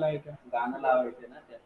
गाणं लावायचे ना त्यात.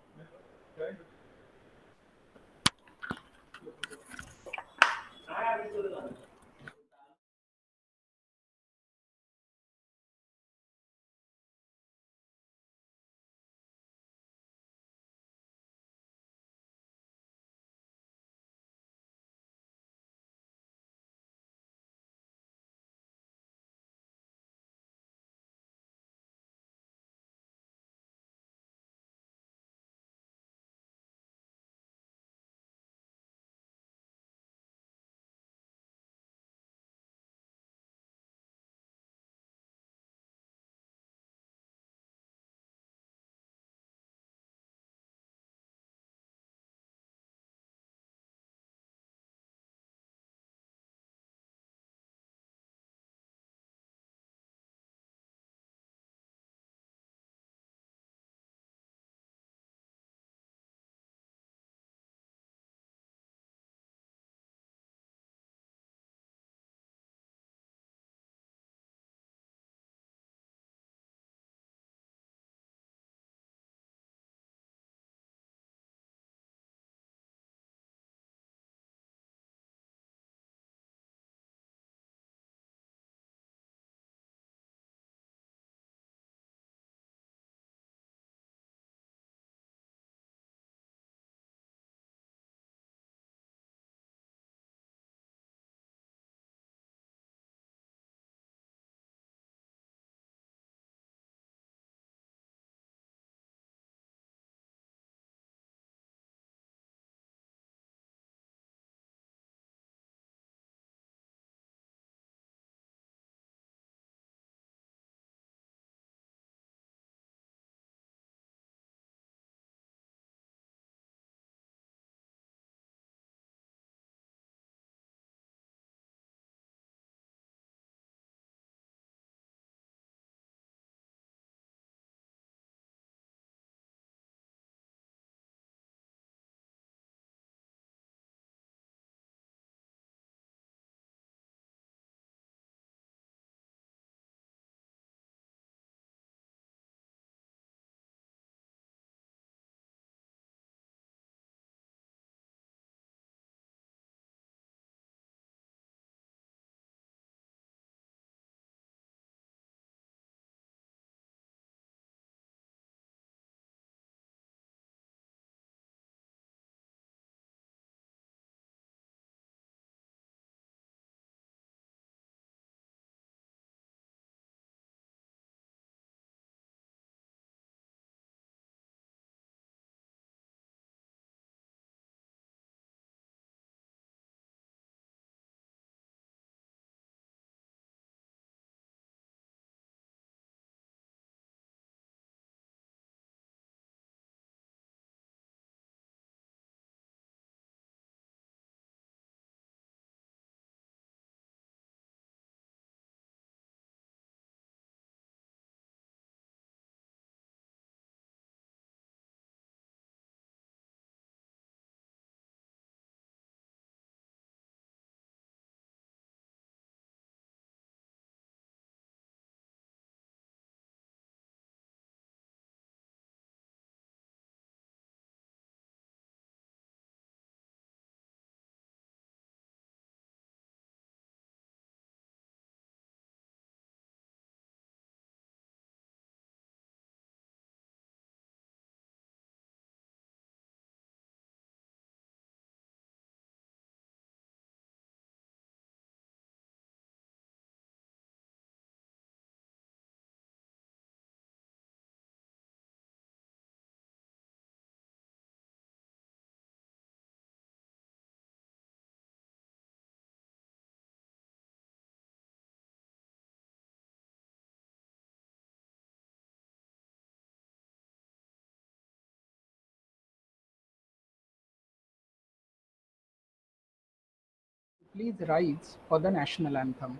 Please rise for the national anthem.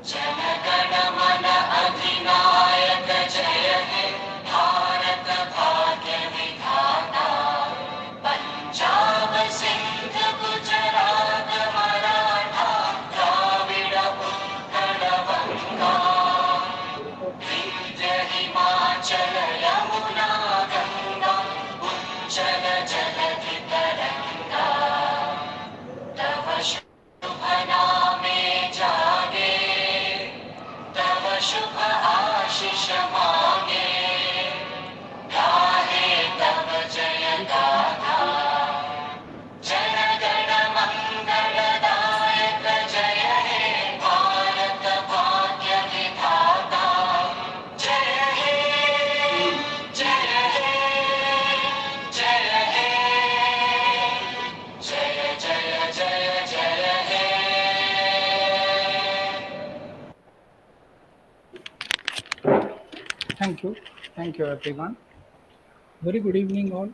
जनगण मन अधिनायक जय हे भारत भाग्य Thank you. Thank you, everyone. Very good evening, all.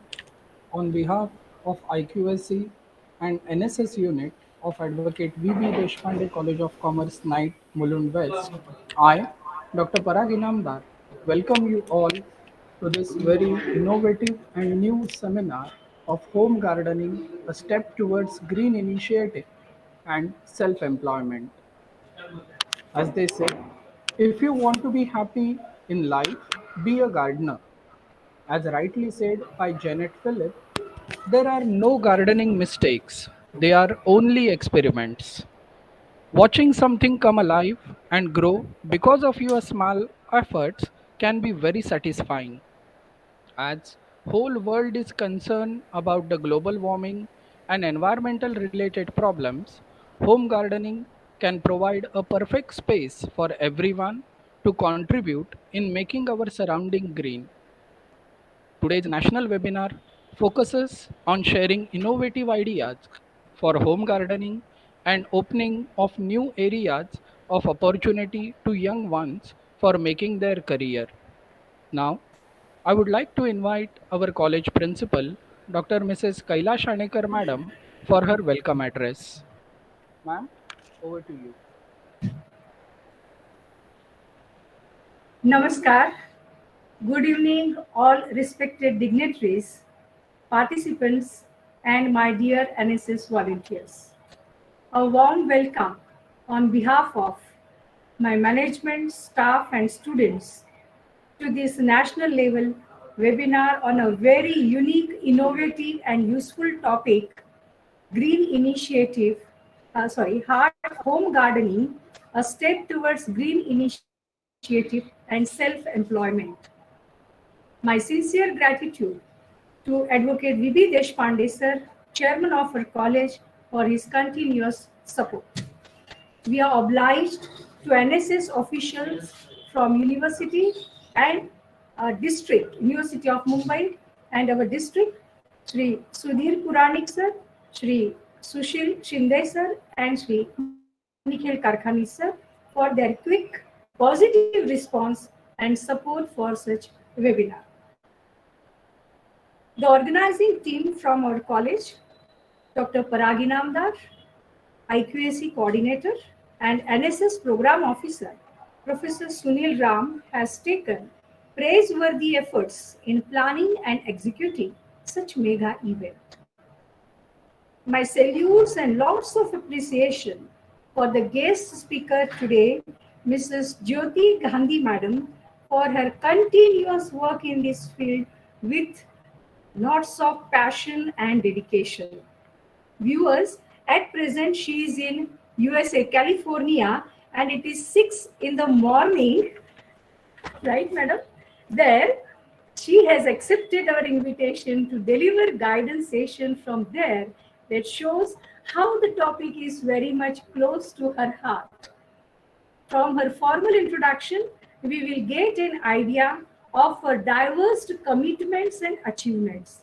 On behalf of IQAC and NSS unit of Advocate V.B. Deshpande College of Commerce, Knight, Mulund West, I, Dr. Parag Inamdar, welcome you all to this very innovative and new seminar of home gardening, a step towards green initiative and self-employment. As they say, if you want to be happy in life, be a gardener. As rightly said by Janet Phillip, there are no gardening mistakes, they are only experiments. Watching something come alive and grow because of your small efforts can be very satisfying. As whole world is concerned about the global warming and environmental related problems, home gardening can provide a perfect space for everyone to contribute in making our surrounding green. Today's national webinar focuses on sharing innovative ideas for home gardening and opening of new areas of opportunity to young ones for making their career. Now, I would like to invite our college principal, Dr. Mrs. Kaila Shanekar Madam, for her welcome address. Ma'am, over to you. Namaskar. Good evening, all respected dignitaries, participants, and my dear NSS volunteers. A warm welcome on behalf of my management, staff, and students to this national level webinar on a very unique, innovative, and useful topic green initiative, hard home gardening, a step towards green initiative and self-employment. My sincere gratitude to Advocate V.B. Deshpande sir, chairman of our college, for his continuous support. We are obliged to NSS officials from university and district, University of Mumbai and our district, Shri Sudhir Puranik sir, Shri Sushil Shinde sir, and Shri Nikhil Karkhani sir for their quick, positive response and support for such webinar. The organizing team from our college, Dr. Parag Inamdar, IQAC coordinator, and NSS program officer, Professor Sunil Ram, has taken praiseworthy efforts in planning and executing such mega event. My salutes and lots of appreciation for the guest speaker today, Mrs. Jyoti Gandhi Madam, for her continuous work in this field with lots of passion and dedication. Viewers, at present she is in USA, California, and it is 6 in the morning, right, madam? There, she has accepted our invitation to deliver guidance session from there that shows how the topic is very much close to her heart. From her formal introduction, we will get an idea of her diverse commitments and achievements.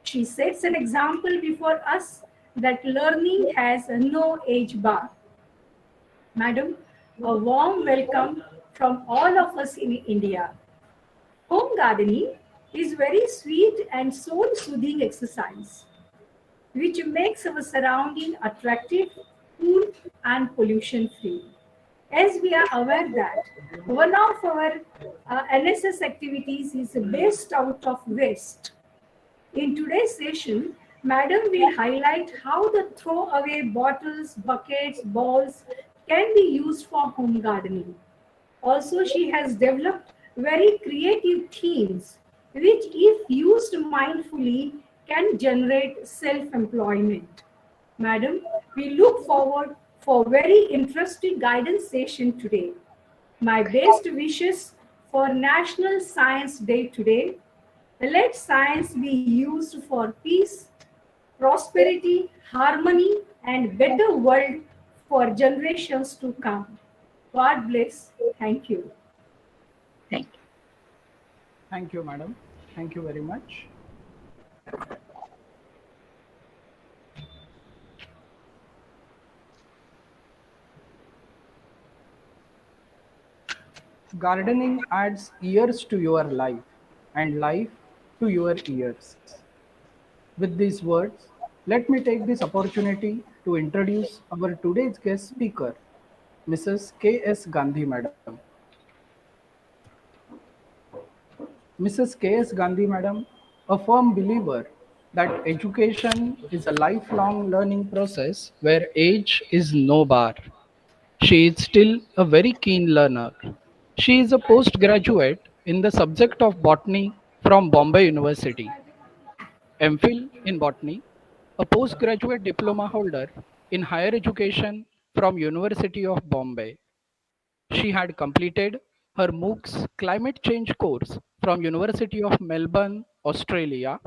She sets an example before us that learning has no age bar. Madam, a warm welcome from all of us in India. Home gardening is very sweet and soul-soothing exercise, which makes our surrounding attractive, cool, and pollution-free. As we are aware that one of our NSS activities is based out of waste. In today's session, Madam will highlight how the throwaway bottles, buckets, balls can be used for home gardening. Also, she has developed very creative themes, which if used mindfully can generate self-employment. Madam, we look forward for very interesting guidance session today. My best wishes for National Science Day today. Let science be used for peace, prosperity, harmony, and better world for generations to come. God bless. Thank you. Thank Thank you, madam. Thank you very much. Gardening adds years to your life and life to your years. With these words, let me take this opportunity to introduce our today's guest speaker, Mrs. K.S. Gandhi Madam. Mrs. K.S. Gandhi Madam, a firm believer that education is a lifelong learning process where age is no bar. She is still a very keen learner. She is a postgraduate in the subject of botany from Bombay University, MPhil in botany, a postgraduate diploma holder in higher education from University of Bombay. She had completed her MOOCs climate change course from University of Melbourne, Australia,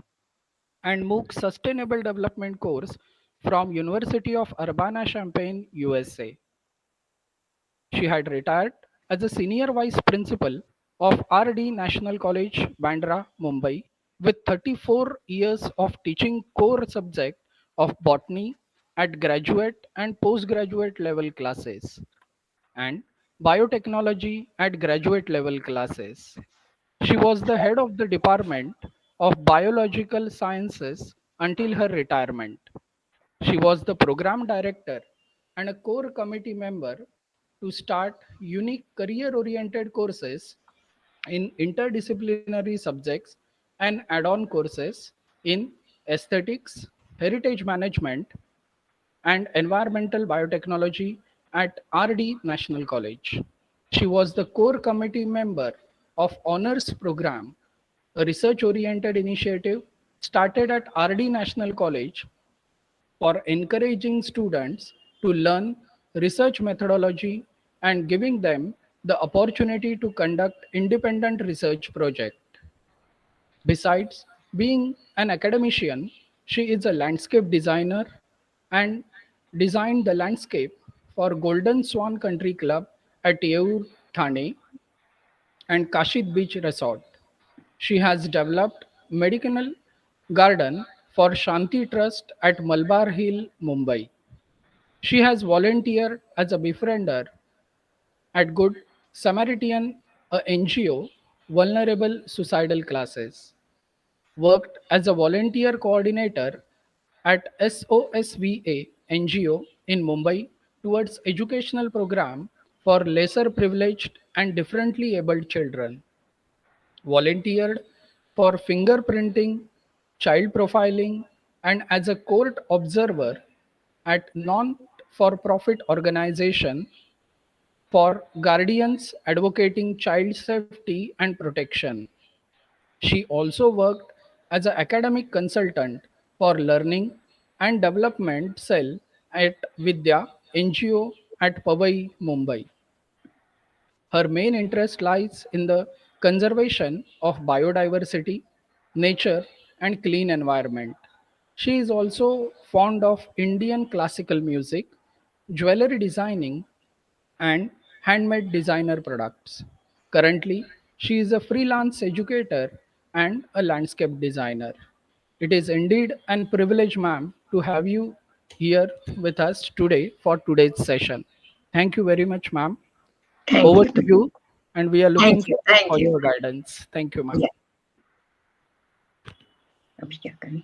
and MOOC sustainable development course from University of Urbana-Champaign, USA. She had retired as a senior vice principal of RD National College, Bandra, Mumbai, with 34 years of teaching core subject of botany at graduate and postgraduate level classes and biotechnology at graduate level classes. She was the head of the Department of Biological Sciences until her retirement. She was the program director and a core committee member to start unique career oriented courses in interdisciplinary subjects and add on courses in aesthetics, heritage management, and environmental biotechnology at RD National College. She was the core committee member of Honors Program, a research oriented initiative started at RD National College for encouraging students to learn research methodology and giving them the opportunity to conduct independent research project. Besides being an academician, she is a landscape designer and designed the landscape for Golden Swan Country Club at Yeur, Thane and Kashid Beach Resort. She has developed medicinal garden for Shanti Trust at Malabar Hill, Mumbai. She has volunteered as a befriender at Good Samaritan, a NGO, vulnerable suicidal classes. Worked as a volunteer coordinator at SOSVA NGO in Mumbai towards educational program for lesser privileged and differently abled children. Volunteered for fingerprinting, child profiling, and as a court observer at non-for-profit organization for guardians advocating child safety and protection. She also worked as an academic consultant for learning and development cell at Vidya NGO at Powai, Mumbai. Her main interest lies in the conservation of biodiversity, nature, and clean environment. She is also fond of Indian classical music, jewelry designing, and handmade designer products. Currently, she is a freelance educator and a landscape designer. It is indeed an privilege, ma'am, to have you here with us today for today's session. Thank you very much, ma'am. Thank Over you. to you, and we are looking Thank you. forward Thank for you. your guidance. Thank you, ma'am. Yeah. अभी क्या करें?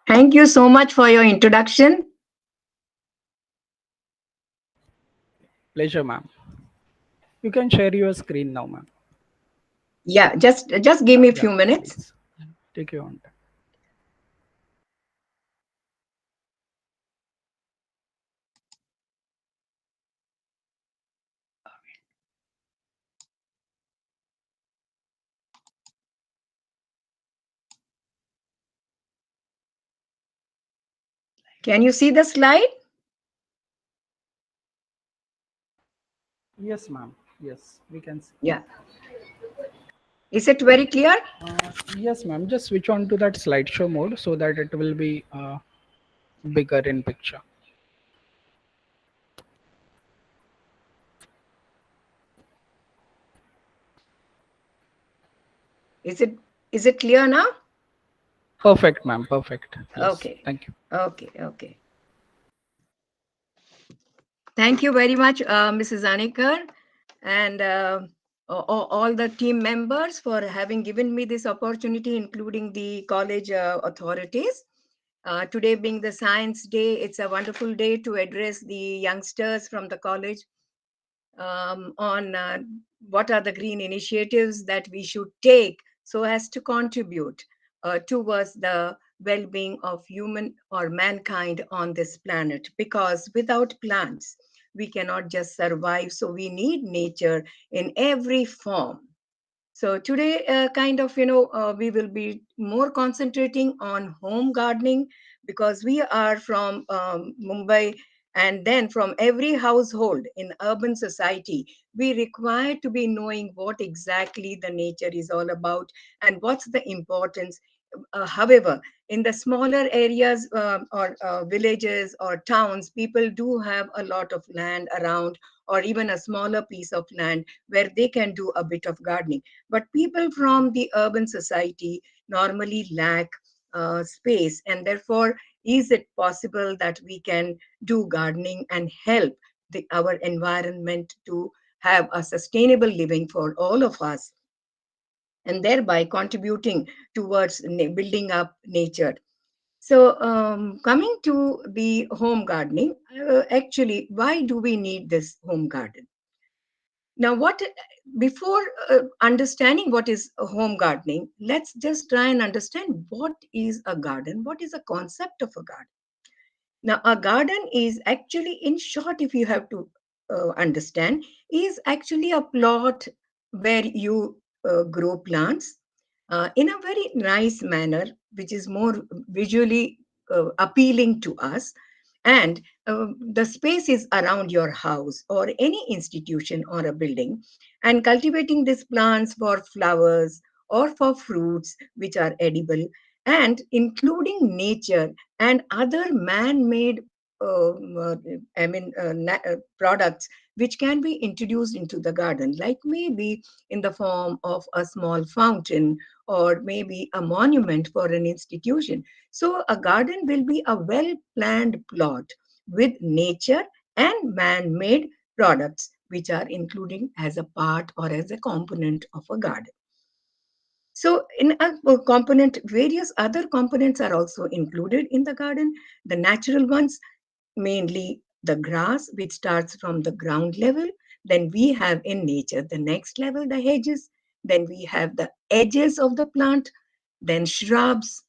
Thank you so much for your introduction. Pleasure, ma'am. You can share your screen now, ma'am. Yeah, just give me a few Yeah, minutes. please. Take your own time. Can you see the slide? Yes, ma'am. Yes, we can see. Yeah. Is it very clear? Yes, ma'am. Just switch on to that slideshow mode so that it will be bigger in picture. Is it clear now? Perfect, ma'am. Perfect. Yes. Okay. Thank you. Okay. Okay. Thank you very much, Mrs. Anikar, and all the team members for having given me this opportunity, including the college authorities. Today being the Science Day, it's a wonderful day to address the youngsters from the college on what are the green initiatives that we should take so as to contribute towards the well-being of human or mankind on this planet. Because without plants, we cannot just survive. So we need nature in every form. So today, we will be more concentrating on home gardening because we are from Mumbai, and then from every household in urban society, we require to be knowing what exactly the nature is all about and what's the importance. However, in the smaller areas or villages or towns, people do have a lot of land around, or even a smaller piece of land where they can do a bit of gardening. But people from the urban society normally lack space, and therefore, is it possible that we can do gardening and help our environment to have a sustainable living for all of us, and thereby contributing towards building up nature? So, coming to the home gardening, actually, why do we need this home garden? Now, before understanding what is a home gardening, let's just try and understand what is a garden, what is the concept of a garden. Now, a garden is actually, in short, if you have to understand, is actually a plot where you grow plants in a very nice manner, which is more visually appealing to us. And the space is around your house or any institution or a building. And cultivating these plants for flowers or for fruits which are edible, and including nature and other man-made products which can be introduced into the garden, like maybe in the form of a small fountain or maybe a monument for an institution. So a garden will be a well-planned plot with nature and man-made products which are including as a part or as a component of a garden. So in a component, various other components are also included in the garden. The natural ones, mainly the grass, which starts from the ground level. Then we have in nature the next level, the hedges. Then we have the edges of the plant, then shrubs,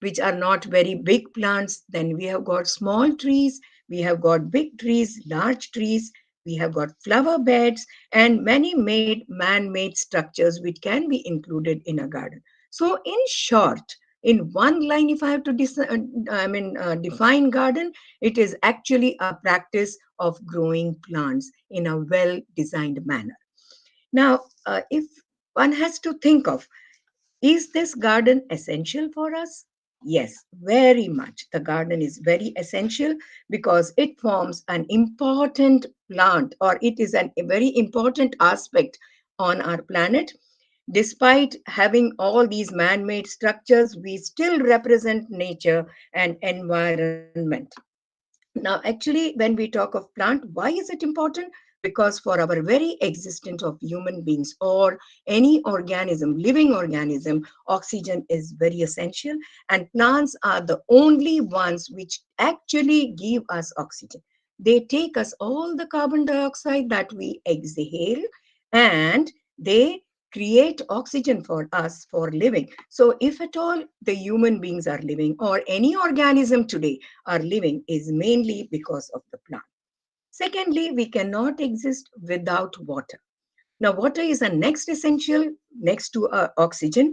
which are not very big plants. Then we have got small trees, we have got big trees, large trees, we have got flower beds, and many man-made structures which can be included in a garden. So in short, in one line, if I have to define garden, it is actually a practice of growing plants in a well-designed manner. Now, if one has to think of, is this garden essential for us? Yes, very much. The garden is very essential because it forms an important plant, or it is a very important aspect on our planet. Despite having all these man-made structures, we still represent nature and environment. Now, actually, when we talk of plant, why is it important? Because for our very existence of human beings or any organism, living organism, oxygen is very essential, and plants are the only ones which actually give us oxygen. They take us all the carbon dioxide that we exhale, and they create oxygen for us for living. So if at all the human beings are living, or any organism today are living, is mainly because of the plant. Secondly, we cannot exist without water. Now, water is a next essential, next to oxygen,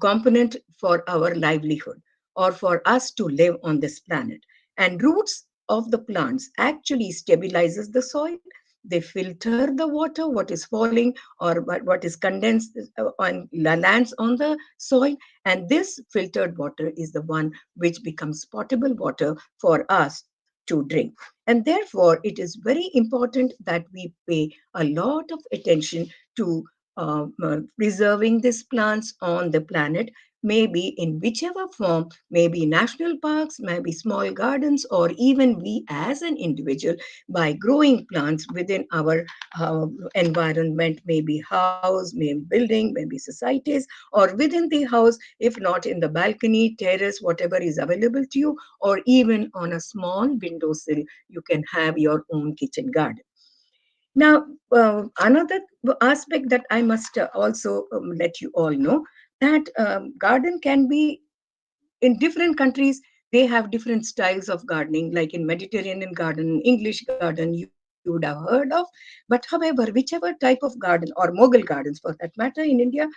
component for our livelihood or for us to live on this planet. And roots of the plants actually stabilizes the soil. They filter the water, what is falling or what is condensed on lands on the soil. And this filtered water is the one which becomes potable water for us to drink. And therefore, it is very important that we pay a lot of attention to preserving these plants on the planet, maybe in whichever form, maybe national parks, maybe small gardens, or even we as an individual by growing plants within our environment, maybe house, maybe building, maybe societies, or within the house, if not in the balcony, terrace, whatever is available to you, or even on a small windowsill, you can have your own kitchen garden. Now, another aspect that I must also let you all know that garden can be in different countries. They have different styles of gardening, like in Mediterranean garden, English garden, you would have heard of. But however, whichever type of garden, or Mughal gardens for that matter in India,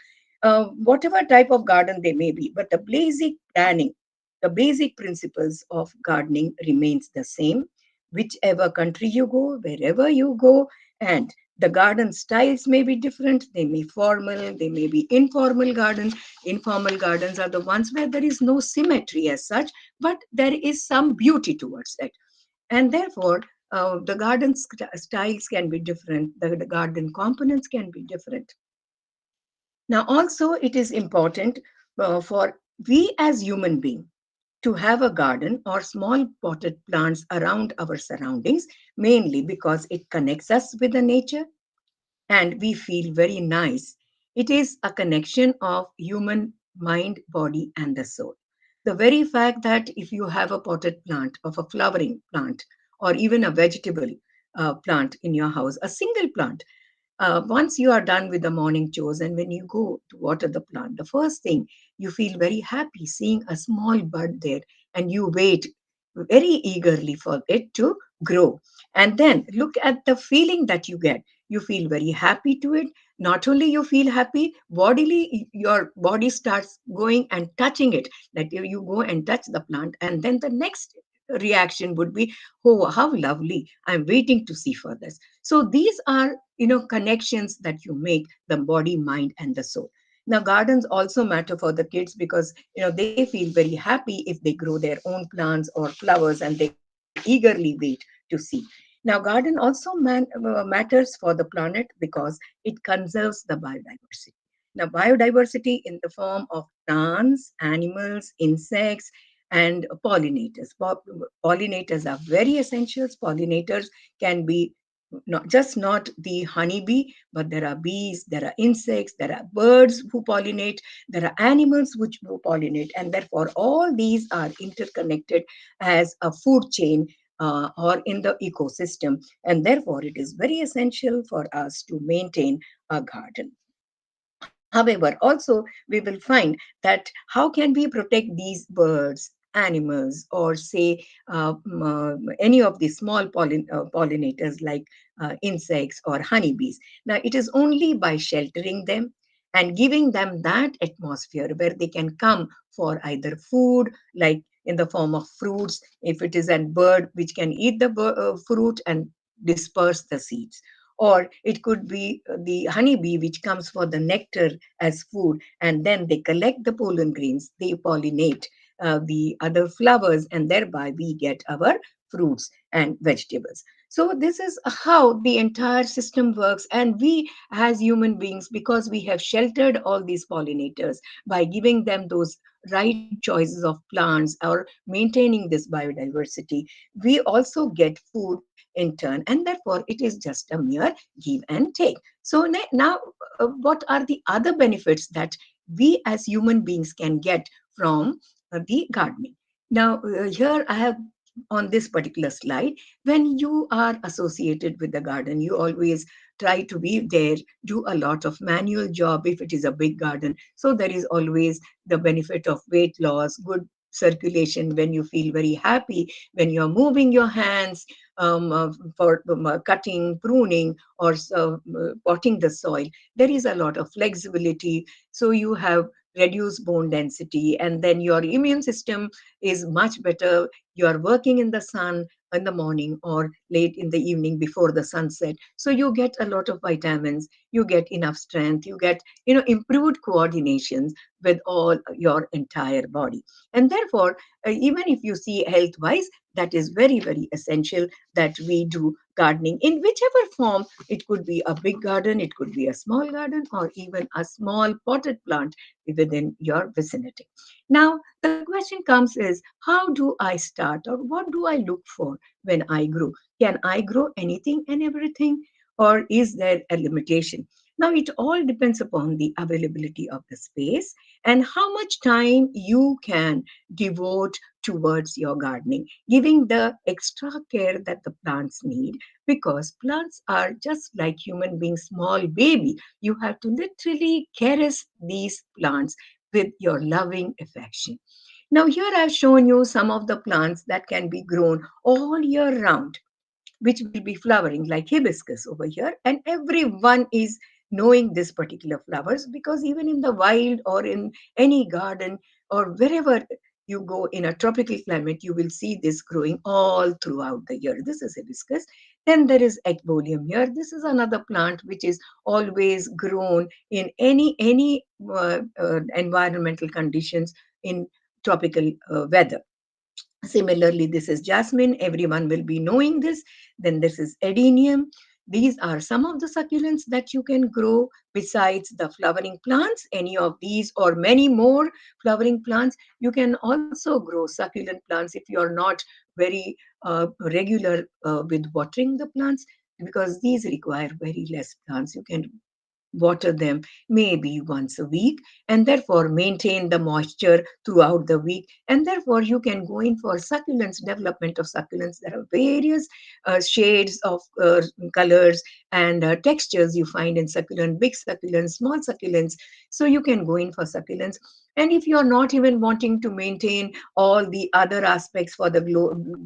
whatever type of garden they may be, but the basic planning, the basic principles of gardening remains the same, whichever country you go, wherever you go. And the garden styles may be different. They may formal, they may be informal garden. Informal gardens are the ones where there is no symmetry as such, but there is some beauty towards it. And therefore, the garden styles can be different, the garden components can be different. Now, also, it is important for we as human beings to have a garden or small potted plants around our surroundings, mainly because it connects us with the nature and we feel very nice. It is a connection of human mind, body, and the soul. The very fact that if you have a potted plant of a flowering plant or even a vegetable plant in your house, a single plant, once you are done with the morning chores and when you go to water the plant, the first thing you feel very happy seeing a small bud there and you wait very eagerly for it to grow. And then look at the feeling that you get. You feel very happy to it. Not only you feel happy, bodily, your body starts going and touching it. Like you go and touch the plant, and then the next reaction would be, oh, how lovely. I'm waiting to see for this. So these are, connections that you make the body, mind, and the soul. Now, gardens also matter for the kids because they feel very happy if they grow their own plants or flowers and they eagerly wait to see. Now, garden also matters for the planet because it conserves the biodiversity. Now, biodiversity in the form of plants, animals, insects, and pollinators. Pollinators are very essential. Pollinators can be not the honeybee, but there are bees, there are insects, there are birds who pollinate, there are animals which who pollinate, and therefore all these are interconnected as a food chain or in the ecosystem, and therefore it is very essential for us to maintain a garden. However, also we will find that how can we protect these birds, animals, or say any of the small pollinators like insects or honeybees. Now, it is only by sheltering them and giving them that atmosphere where they can come for either food, like in the form of fruits, if it is a bird which can eat the fruit and disperse the seeds, or it could be the honeybee which comes for the nectar as food, and then they collect the pollen grains, they pollinate the other flowers, and thereby we get our fruits and vegetables. So this is how the entire system works, and we as human beings, because we have sheltered all these pollinators by giving them those right choices of plants or maintaining this biodiversity, we also get food in turn, and therefore it is just a mere give and take. So now, what are the other benefits that we as human beings can get from the gardening? Now, here I have on this particular slide, when you are associated with the garden, you always try to be there, do a lot of manual job if it is a big garden. So there is always the benefit of weight loss, good circulation when you feel very happy, when you're moving your hands for cutting, pruning, or potting the soil. There is a lot of flexibility. So you have reduced bone density, and then your immune system is much better. You are working in the sun in the morning or late in the evening before the sunset. So you get a lot of vitamins, you get enough strength, you get improved coordinations with all your entire body. And therefore, even if you see health wise, that is very, very essential that we do gardening in whichever form. It could be a big garden, it could be a small garden, or even a small potted plant within your vicinity. Now, the question comes is, how do I start, or what do I look for when I grow? Can I grow anything and everything, or is there a limitation? Now, it all depends upon the availability of the space and how much time you can devote towards your gardening, giving the extra care that the plants need, because plants are just like human beings, small baby. You have to literally caress these plants with your loving affection. Now, here I've shown you some of the plants that can be grown all year round, which will be flowering like hibiscus over here. And everyone is knowing this particular flowers, because even in the wild or in any garden or wherever you go in a tropical climate, you will see this growing all throughout the year. This is hibiscus. Then there is egbolium here. This is another plant which is always grown in any environmental conditions in tropical weather. Similarly, this is jasmine. Everyone will be knowing this. Then this is adenium. These are some of the succulents that you can grow besides the flowering plants. Any of these or many more flowering plants. You can also grow succulent plants if you are not very regular with watering the plants, because these require very less plants. You can water them maybe once a week, and therefore maintain the moisture throughout the week. And therefore you can go in for succulents, development of succulents. There are various shades of colors and textures you find in succulent, big succulents, small succulents. So you can go in for succulents. And if you're not even wanting to maintain all the other aspects for the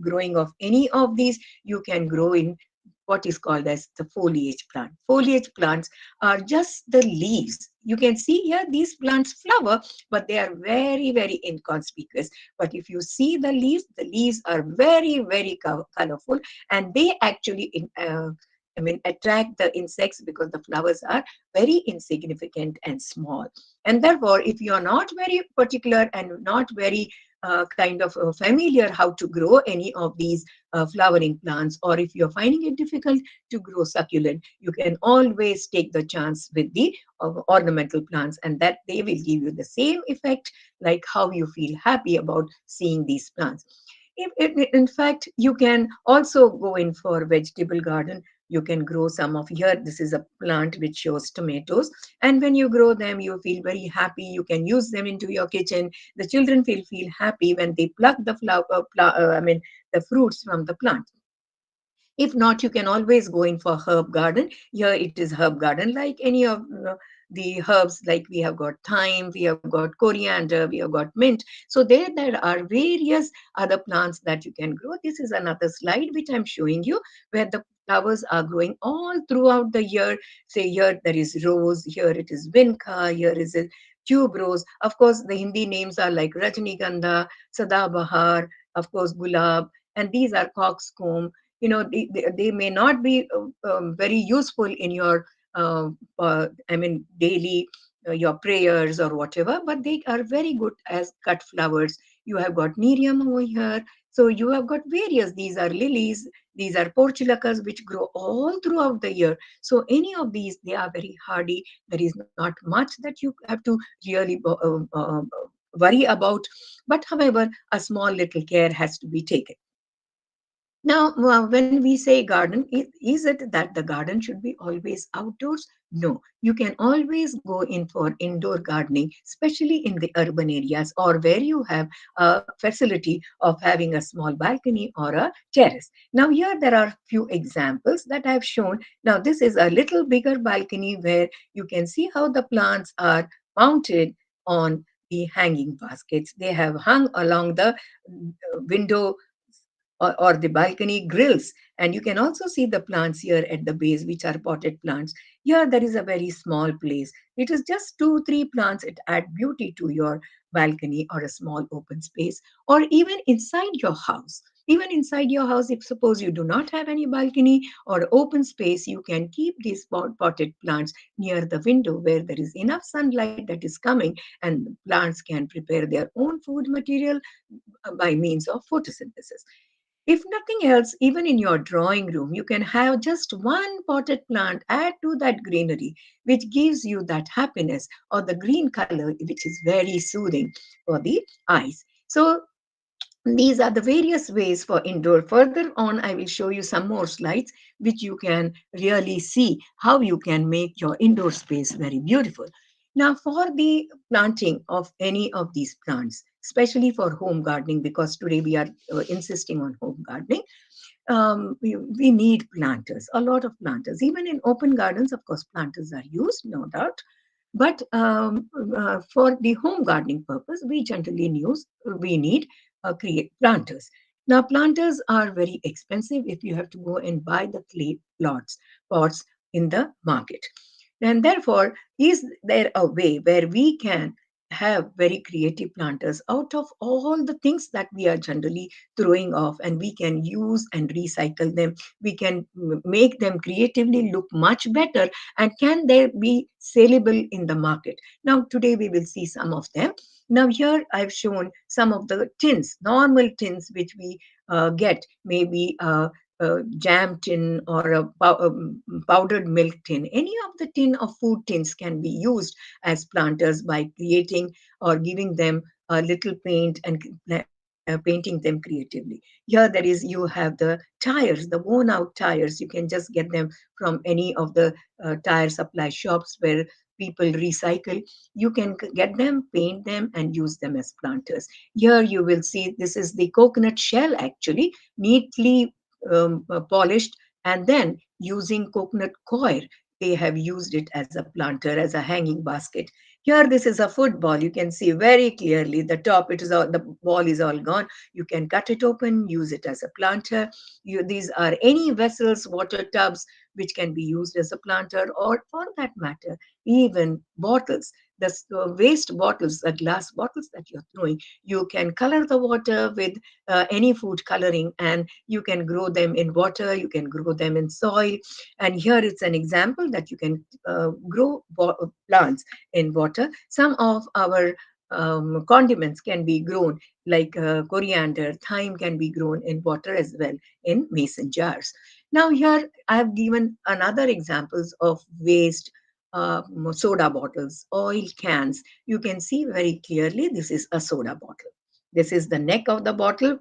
growing of any of these, you can grow in what is called as the foliage plant. Foliage plants are just the leaves. You can see here these plants flower, but they are very, very inconspicuous. But if you see the leaves are very, very colorful, and they actually attract the insects, because the flowers are very insignificant and small. And therefore, if you are not very particular and not very kind of familiar how to grow any of these flowering plants, or if you're finding it difficult to grow succulent, you can always take the chance with the ornamental plants, and that they will give you the same effect like how you feel happy about seeing these plants. In fact, you can also go in for vegetable garden. You can grow some of here. This is a plant which shows tomatoes. And when you grow them, you feel very happy. You can use them into your kitchen. The children feel happy when they pluck the the fruits from the plant. If not, you can always go in for herb garden. Here it is herb garden, like any of the herbs, like we have got thyme, we have got coriander, we have got mint. So there are various other plants that you can grow. This is another slide which I'm showing you, where the flowers are growing all throughout the year. Say here there is rose, here it is vinca, here is a tuberose. Of course, the Hindi names are like Rajnigandha, Sadabahar, of course, Gulab, and these are coxcomb. They may not be very useful in your daily your prayers or whatever, but they are very good as cut flowers. You have got Miriam over here. So you have got various, these are lilies, these are portulacas, which grow all throughout the year. So any of these, they are very hardy. There is not much that you have to really worry about. But however, a small little care has to be taken. Now, when we say garden, is it that the garden should be always outdoors? No, you can always go in for indoor gardening, especially in the urban areas or where you have a facility of having a small balcony or a terrace. Now, here there are few examples that I've shown. Now, this is a little bigger balcony where you can see how the plants are mounted on the hanging baskets. They have hung along the window or the balcony grills. And you can also see the plants here at the base, which are potted plants. Here, there is a very small place. It is just 2, 3 plants. It add beauty to your balcony or a small open space, or even inside your house. Even inside your house, if suppose you do not have any balcony or open space, you can keep these potted plants near the window where there is enough sunlight that is coming, and plants can prepare their own food material by means of photosynthesis. If nothing else, even in your drawing room, you can have just one potted plant, add to that greenery, which gives you that happiness or the green color, which is very soothing for the eyes. So these are the various ways for indoor. Further on, I will show you some more slides which you can really see how you can make your indoor space very beautiful. Now, for the planting of any of these plants, especially for home gardening, because today we are insisting on home gardening, we need planters, a lot of planters. Even in open gardens, of course, planters are used, no doubt. But for the home gardening purpose, we need create planters. Now, planters are very expensive if you have to go and buy the clay pots in the market. And therefore, is there a way where we can have very creative planters out of all the things that we are generally throwing off, and we can use and recycle them? We can make them creatively look much better, and can they be saleable in the market? Now, today we will see some of them. Now, here I've shown some of the tins, normal tins, which we get, maybe a jam tin or a powdered milk tin. Any of the tin of food tins can be used as planters by creating or giving them a little paint and painting them creatively. Here there is, you have the tires, the worn out tires. You can just get them from any of the tire supply shops where people recycle. You can get them, paint them, and use them as planters. Here you will see this is the coconut shell, actually neatly polished, and then using coconut coir, they have used it as a planter, as a hanging basket. Here, this is a football. You can see very clearly the top. It is all, the ball is all gone. You can cut it open, use it as a planter. These are any vessels, water tubs, which can be used as a planter, or for that matter, even bottles. The waste bottles, the glass bottles that you're throwing, you can color the water with any food coloring, and you can grow them in water, you can grow them in soil. And here it's an example that you can grow plants in water. Some of our condiments can be grown, like coriander, thyme can be grown in water as well, in mason jars. Now, here I have given another examples of waste soda bottles, oil cans. You can see very clearly this is a soda bottle. This is the neck of the bottle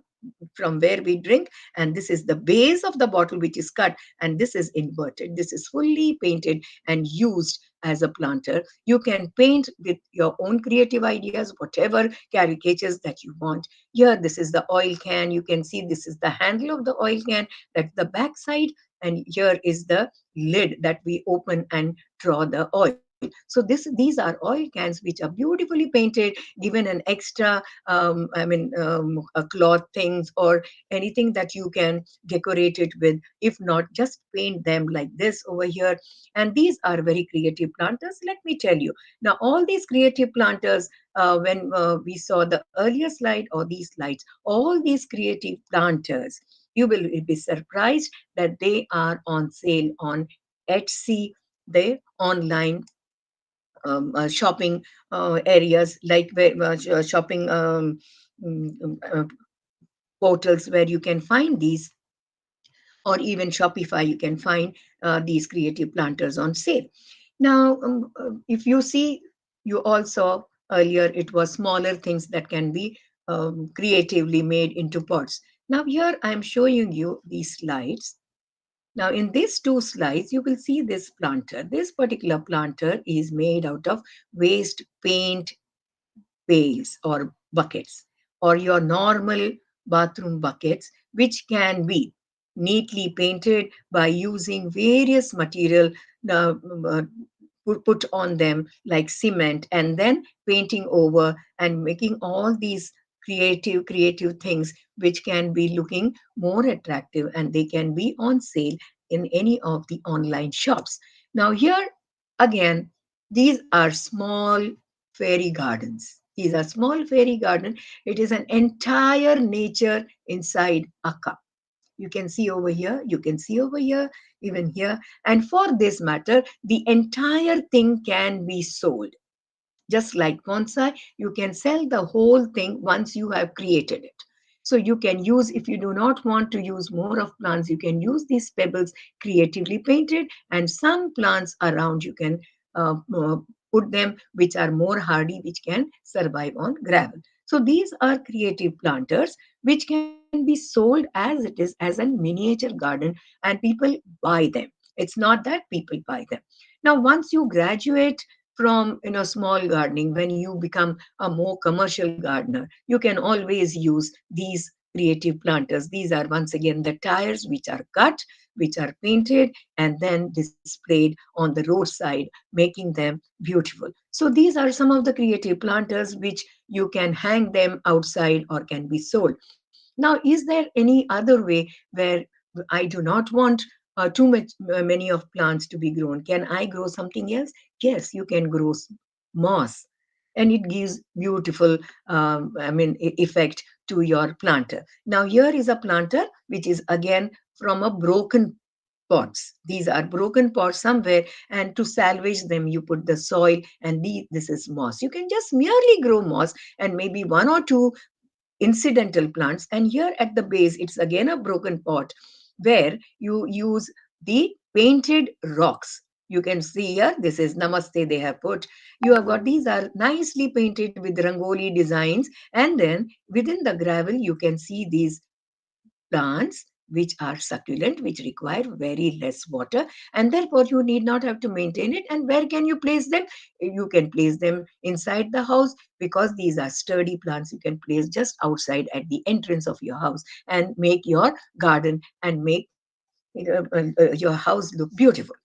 from where we drink, and this is the base of the bottle which is cut, and this is inverted. This is fully painted and used as a planter. You can paint with your own creative ideas, whatever caricatures that you want. Here, this is the oil can. You can see this is the handle of the oil can, that's the back side, and here is the lid that we open and draw the oil. So these are oil cans which are beautifully painted, given an extra a cloth things or anything that you can decorate it with. If not, just paint them like this over here. And these are very creative planters, let me tell you. Now, all these creative planters, when we saw the earlier slide or these slides, all these creative planters, you will be surprised that they are on sale on Etsy, the online shopping areas, like shopping portals where you can find these, or even Shopify, you can find these creative planters on sale. Now, if you see, you all saw earlier, it was smaller things that can be creatively made into pots. Now, here I'm showing you these slides. Now, in these two slides, you will see this planter. This particular planter is made out of waste paint pails or buckets, or your normal bathroom buckets, which can be neatly painted by using various material uh, uh, put on them like cement, and then painting over and making all these creative things which can be looking more attractive, and they can be on sale in any of the online shops. Now, here again, these are small fairy gardens. These are small fairy garden. It is an entire nature inside a cup. You can see over here, you can see over here, even here. And for this matter, the entire thing can be sold. Just like bonsai, you can sell the whole thing once you have created it. So you can use, if you do not want to use more of plants, you can use these pebbles creatively painted, and some plants around you can uh, uh, put them which are more hardy, which can survive on gravel. So these are creative planters which can be sold as it is, as a miniature garden, and people buy them. It's not that people buy them. Now, once you graduate from small gardening, when you become a more commercial gardener, you can always use these creative planters. These are once again the tires which are cut, which are painted, and then displayed on the roadside, making them beautiful. So these are some of the creative planters which you can hang them outside or can be sold. Now, is there any other way where I do not want too much many of plants to be grown? Can I grow something else? Yes, you can grow moss, and it gives beautiful, effect to your planter. Now, here is a planter which is again from a broken pots. These are broken pots somewhere, and to salvage them, you put the soil, and this is moss. You can just merely grow moss and maybe one or two incidental plants. And here at the base, it's again a broken pot where you use the painted rocks. You can see here, this is Namaste they have put. You have got, these are nicely painted with rangoli designs. And then within the gravel, you can see these plants which are succulent, which require very less water, and therefore you need not have to maintain it. And where can you place them? You can place them inside the house, because these are sturdy plants. You can place just outside at the entrance of your house and make your garden and make your house look beautiful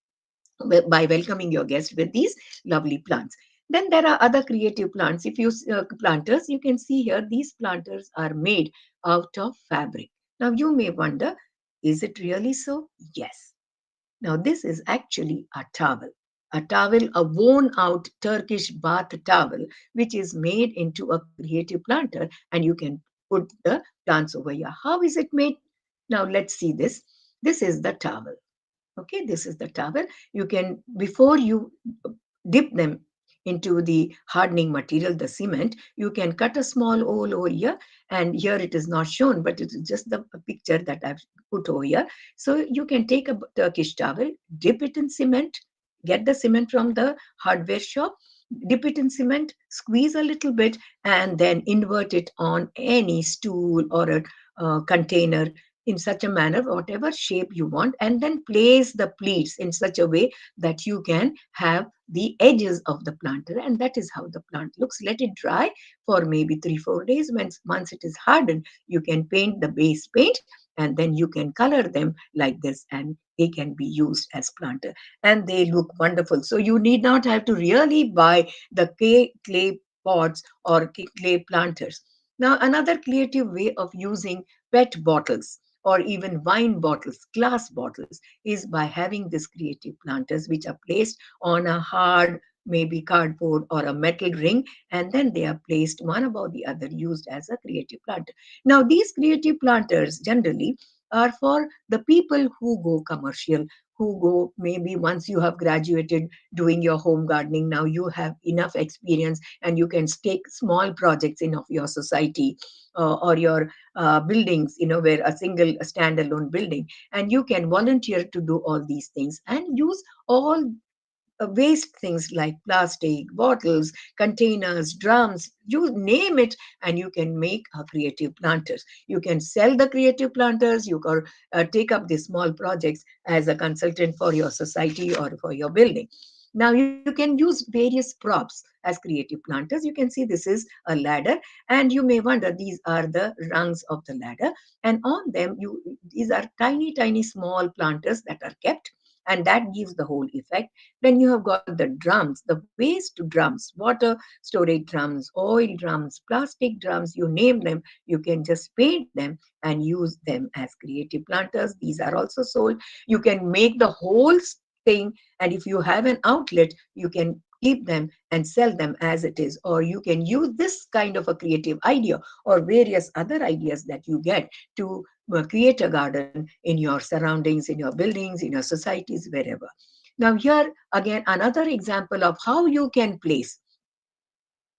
by welcoming your guests with these lovely plants. Then there are other creative plants. If you planters, you can see here, these planters are made out of fabric. Now you may wonder, is it really so? Yes. Now this is actually a towel, a worn out Turkish bath towel, which is made into a creative planter, and you can put the plants over here. How is it made? Now let's see this. This is the towel. Okay, this is the towel. You can, before you dip them into the hardening material, the cement, you can cut a small hole over here. And here it is not shown, but it is just the picture that I've put over here. So you can take a Turkish towel, dip it in cement, get the cement from the hardware shop, dip it in cement, squeeze a little bit, and then invert it on any stool or a container in such a manner, whatever shape you want, and then place the pleats in such a way that you can have the edges of the planter, and that is how the plant looks. Let it dry for maybe 3-4 days. Once it is hardened, you can paint the base paint, and then you can color them like this, and they can be used as planter, and they look wonderful. So you need not have to really buy the clay pots or clay planters. Now, another creative way of using PET bottles or even wine bottles, glass bottles, is by having these creative planters which are placed on a hard, maybe cardboard or a metal ring, and then they are placed one above the other, used as a creative planter. Now, these creative planters generally are for the people who go commercial, who go, maybe once you have graduated doing your home gardening, now you have enough experience and you can take small projects in of your society or your buildings, where a standalone building, and you can volunteer to do all these things and use all waste things like plastic, bottles, containers, drums, you name it, and you can make creative planters. You can sell the creative planters, you can take up these small projects as a consultant for your society or for your building. Now you can use various props as creative planters. You can see this is a ladder, and you may wonder, these are the rungs of the ladder, and on them, these are tiny, tiny small planters that are kept, and that gives the whole effect. Then you have got the drums, the waste drums, water storage drums, oil drums, plastic drums, you name them. You can just paint them and use them as creative planters. These are also sold. You can make the whole thing, and if you have an outlet, you can keep them and sell them as it is, or you can use this kind of a creative idea or various other ideas that you get to create a garden in your surroundings, in your buildings, in your societies, wherever. Now, here again, another example of how you can place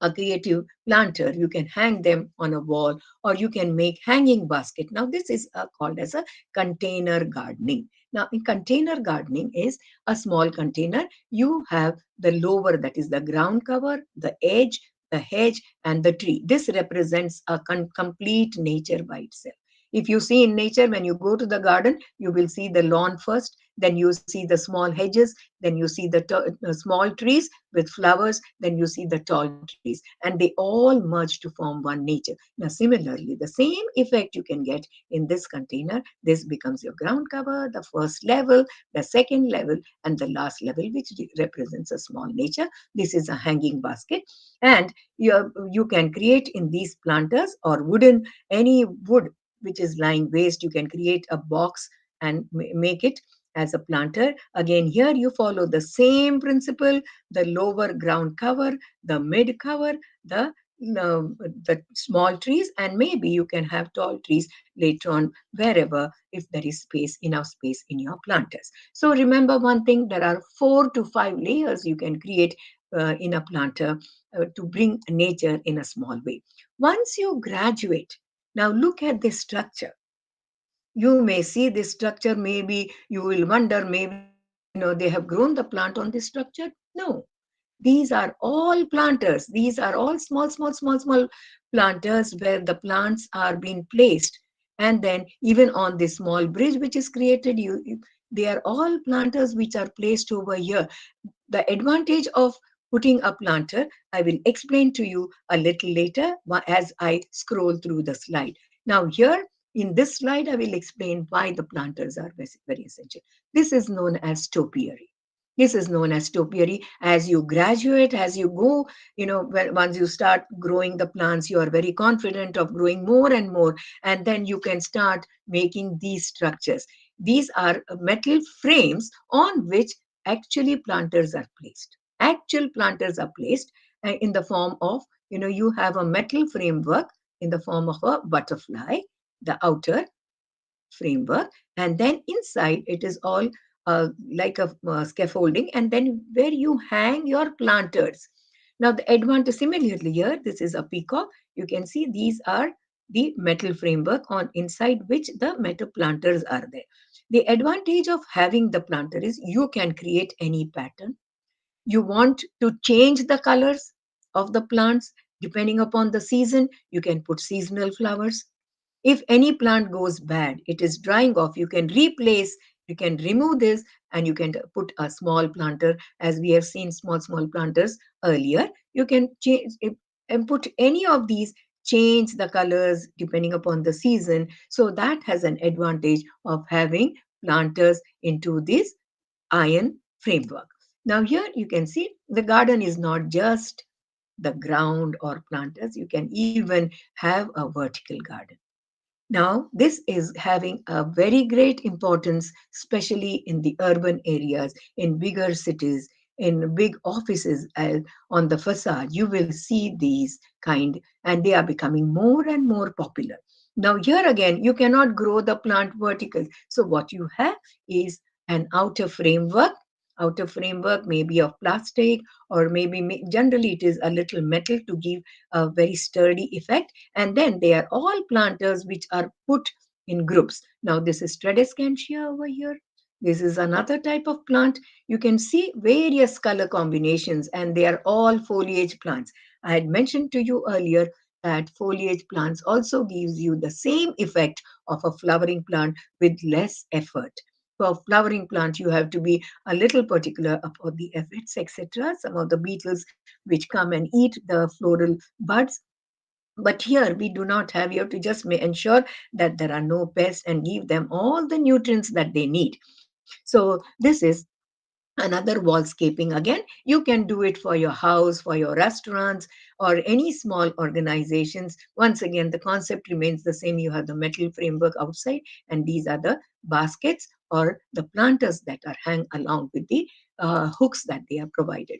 a creative planter, you can hang them on a wall, or you can make hanging basket. Now this is called as a container gardening. Now in container gardening is a small container. You have the lower, that is the ground cover, the edge, the hedge, and the tree. This represents a complete nature by itself. If you see in nature, when you go to the garden, you will see the lawn first, then you see the small hedges, then you see the small trees with flowers, then you see the tall trees, and they all merge to form one nature. Now, similarly, the same effect you can get in this container. This becomes your ground cover, the first level, the second level, and the last level, which represents a small nature. This is a hanging basket, and you can create in these planters or wooden, any wood which is lying waste, you can create a box and make it as a planter. Again, here you follow the same principle: the lower ground cover, the mid cover, the the small trees, and maybe you can have tall trees later on wherever, if there is space, enough space in your planters. So remember one thing: there are 4 to 5 layers you can create in a planter to bring nature in a small way. Once you graduate, now look at this structure. You may see this structure, maybe you will wonder, maybe they have grown the plant on this structure. No, these are all planters. These are all small planters where the plants are being placed. And then even on this small bridge which is created, they are all planters which are placed over here. The advantage of putting a planter, I will explain to you a little later as I scroll through the slide. Now here in this slide, I will explain why the planters are very essential. This is known as topiary. This is known as topiary. As you graduate, as you go, once you start growing the plants, you are very confident of growing more and more. And then you can start making these structures. These are metal frames on which actually planters are placed. Actual planters are placed in the form of, you have a metal framework in the form of a butterfly, the outer framework, and then inside it is all like a scaffolding, and then where you hang your planters. Now the advantage, similarly here, this is a peacock. You can see these are the metal framework on inside which the metal planters are there. The advantage of having the planter is you can create any pattern. You want to change the colors of the plants depending upon the season, you can put seasonal flowers. If any plant goes bad, it is drying off, you can replace, you can remove this, and you can put a small planter, as we have seen small planters earlier. You can change and put any of these, change the colors depending upon the season. So that has an advantage of having planters into this iron framework. Now here you can see the garden is not just the ground or planters. You can even have a vertical garden. Now, this is having a very great importance, especially in the urban areas, in bigger cities, in big offices. On the facade, you will see these kind, and they are becoming more and more popular. Now, here again, you cannot grow the plant vertical. So, what you have is an outer framework. Outer framework may be of plastic, or maybe generally it is a little metal to give a very sturdy effect. And then they are all planters which are put in groups. Now this is Tradescantia over here. This is another type of plant. You can see various color combinations, and they are all foliage plants. I had mentioned to you earlier that foliage plants also gives you the same effect of a flowering plant with less effort. For flowering plant, you have to be a little particular about the effects, etc. Some of the beetles which come and eat the floral buds, but here we do not have. You have to just ensure that there are no pests and give them all the nutrients that they need. So this is another wallscaping. Again, you can do it for your house, for your restaurants, or any small organizations. Once again, the concept remains the same. You have the metal framework outside, and these are the baskets or the planters that are hung along with the hooks that they are provided.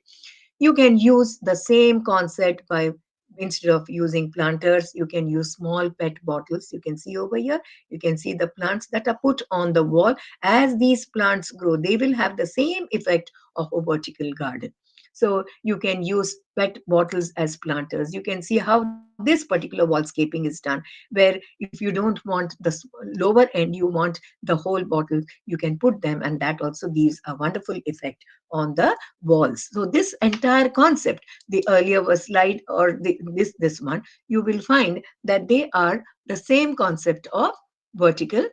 You can use the same concept by, instead of using planters, you can use small pet bottles. You can see over here, you can see the plants that are put on the wall. As these plants grow, they will have the same effect of a vertical garden. So you can use PET bottles as planters. You can see how this particular wallscaping is done, where if you don't want the lower end, you want the whole bottle, you can put them, and that also gives a wonderful effect on the walls. So this entire concept, the earlier was slide or this one, you will find that they are the same concept of vertical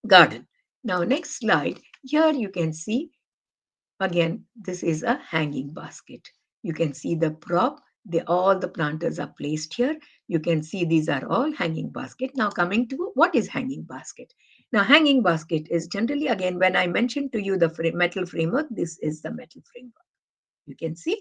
garden. Now, next slide. Here you can see again, this is a hanging basket. You can see the prop. All the planters are placed here. You can see these are all hanging basket. Now coming to what is hanging basket. Now hanging basket is generally, again, when I mentioned to you the metal framework, this is the metal framework. You can see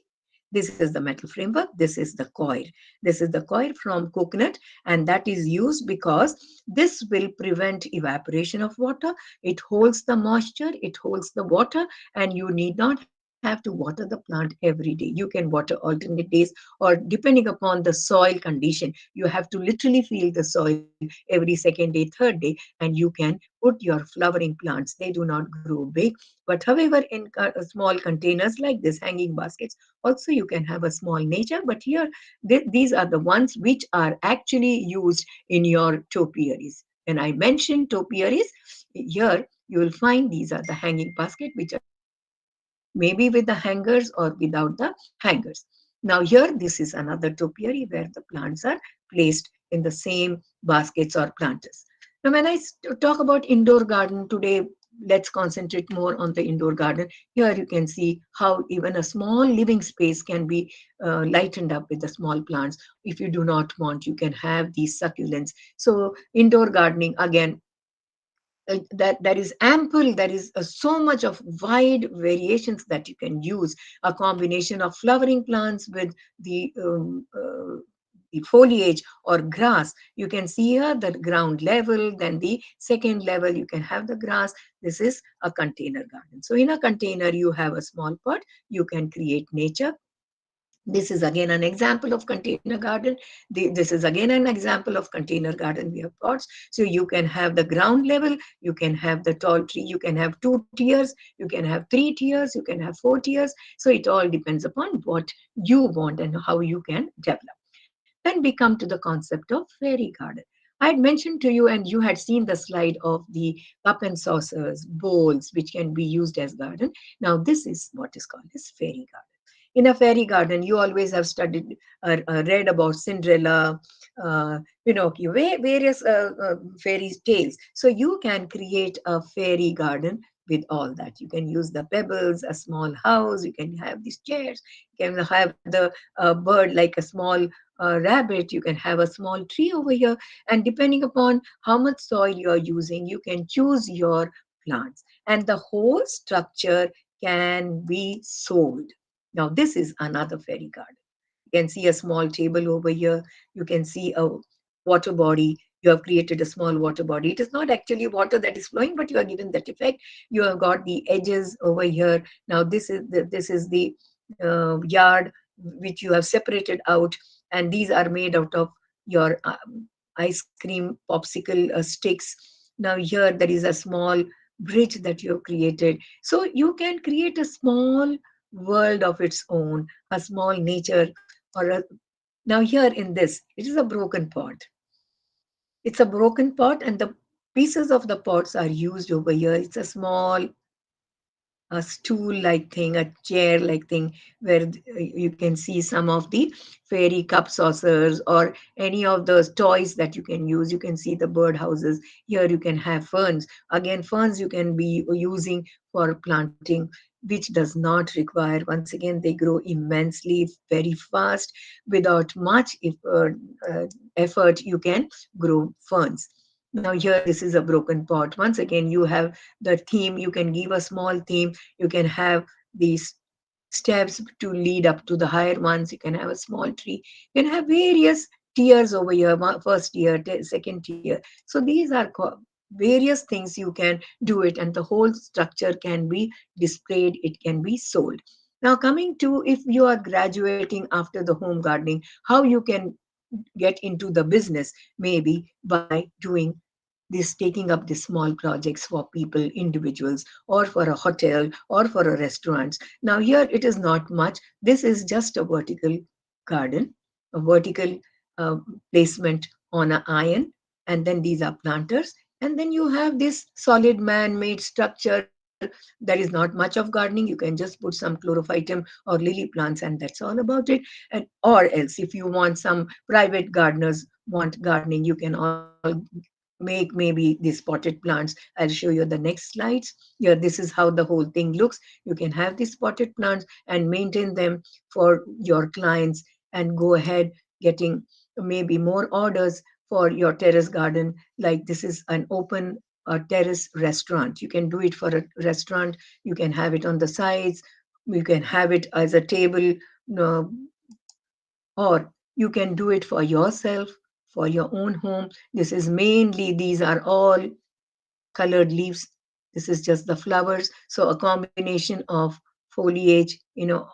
this is the metal framework. This is the coir. This is the coir from coconut, and that is used because this will prevent evaporation of water. It holds the moisture, it holds the water, and you need not have to water the plant every day. You can water alternate days, or depending upon the soil condition, you have to literally feel the soil every second day, third day, and you can put your flowering plants. They do not grow big, but however, in small containers like this, hanging baskets, also you can have a small nature. But here, these are the ones which are actually used in your topiaries. When I mention topiaries, here you will find these are the hanging basket which are used maybe with the hangers or without the hangers. Now here, this is another topiary where the plants are placed in the same baskets or planters. Now, when I talk about indoor garden today, let's concentrate more on the indoor garden. Here you can see how even a small living space can be lightened up with the small plants. If you do not want, you can have these succulents. So indoor gardening, again, that there is ample, there is so much of wide variations that you can use, a combination of flowering plants with the foliage or grass. You can see here the ground level, then the second level you can have the grass. This is a container garden. So in a container you have a small pot, you can create nature. This is again an example of container garden. This is again an example of container garden. We have pots. So you can have the ground level, you can have the tall tree, you can have 2 tiers, you can have 3 tiers, you can have 4 tiers. So it all depends upon what you want and how you can develop. Then we come to the concept of fairy garden. I had mentioned to you, and you had seen the slide of the cup and saucers, bowls, which can be used as garden. Now, this is what is called as fairy garden. In a fairy garden, you always have studied or read about Cinderella, Pinocchio, various fairy tales. So you can create a fairy garden with all that. You can use the pebbles, a small house, you can have these chairs, you can have the bird like a small rabbit, you can have a small tree over here. And depending upon how much soil you are using, you can choose your plants. And the whole structure can be sold. Now, this is another fairy garden. You can see a small table over here. You can see a water body. You have created a small water body. It is not actually water that is flowing, but you are given that effect. You have got the edges over here. Now, this is the yard which you have separated out, and these are made out of your ice cream popsicle sticks. Now, here there is a small bridge that you have created. So you can create a small world of its own, a small nature, or a, now here in this, it is a broken pot. It's a broken pot, and the pieces of the pots are used over here. It's a small a stool like thing, a chair like thing, where you can see some of the fairy cup saucers or any of those toys that you can use. You can see the bird houses. Here you can have ferns. Again, ferns you can be using for planting, which does not require, once again, they grow immensely, very fast, without much effort, you can grow ferns. Now here, this is a broken pot. Once again, you have the theme. You can give a small theme. You can have these steps to lead up to the higher ones. You can have a small tree. You can have various tiers over here, first tier, second tier. So these are various things you can do it, and the whole structure can be displayed. It can be sold. Now, coming to if you are graduating after the home gardening, how you can get into the business, maybe by doing this taking up these small projects for people, individuals, or for a hotel or for a restaurant. Now here it is not much. This is just a vertical garden, a vertical uh, placement on an iron, and then these are planters. And then you have this solid man-made structure. There is not much of gardening. You can just put some chlorophytum or lily plants, and that's all about it. And or else, if you want some private gardeners want gardening, you can all make maybe these potted plants. I'll show you the next slides. Here, this is how the whole thing looks. You can have these potted plants and maintain them for your clients and go ahead getting maybe more orders for your terrace garden. Like this is an open terrace restaurant. You can do it for a restaurant. You can have it on the sides. You can have it as a table, uh, or you can do it for yourself, for your own home. This is mainly, these are all colored leaves. This is just the flowers. So a combination of foliage,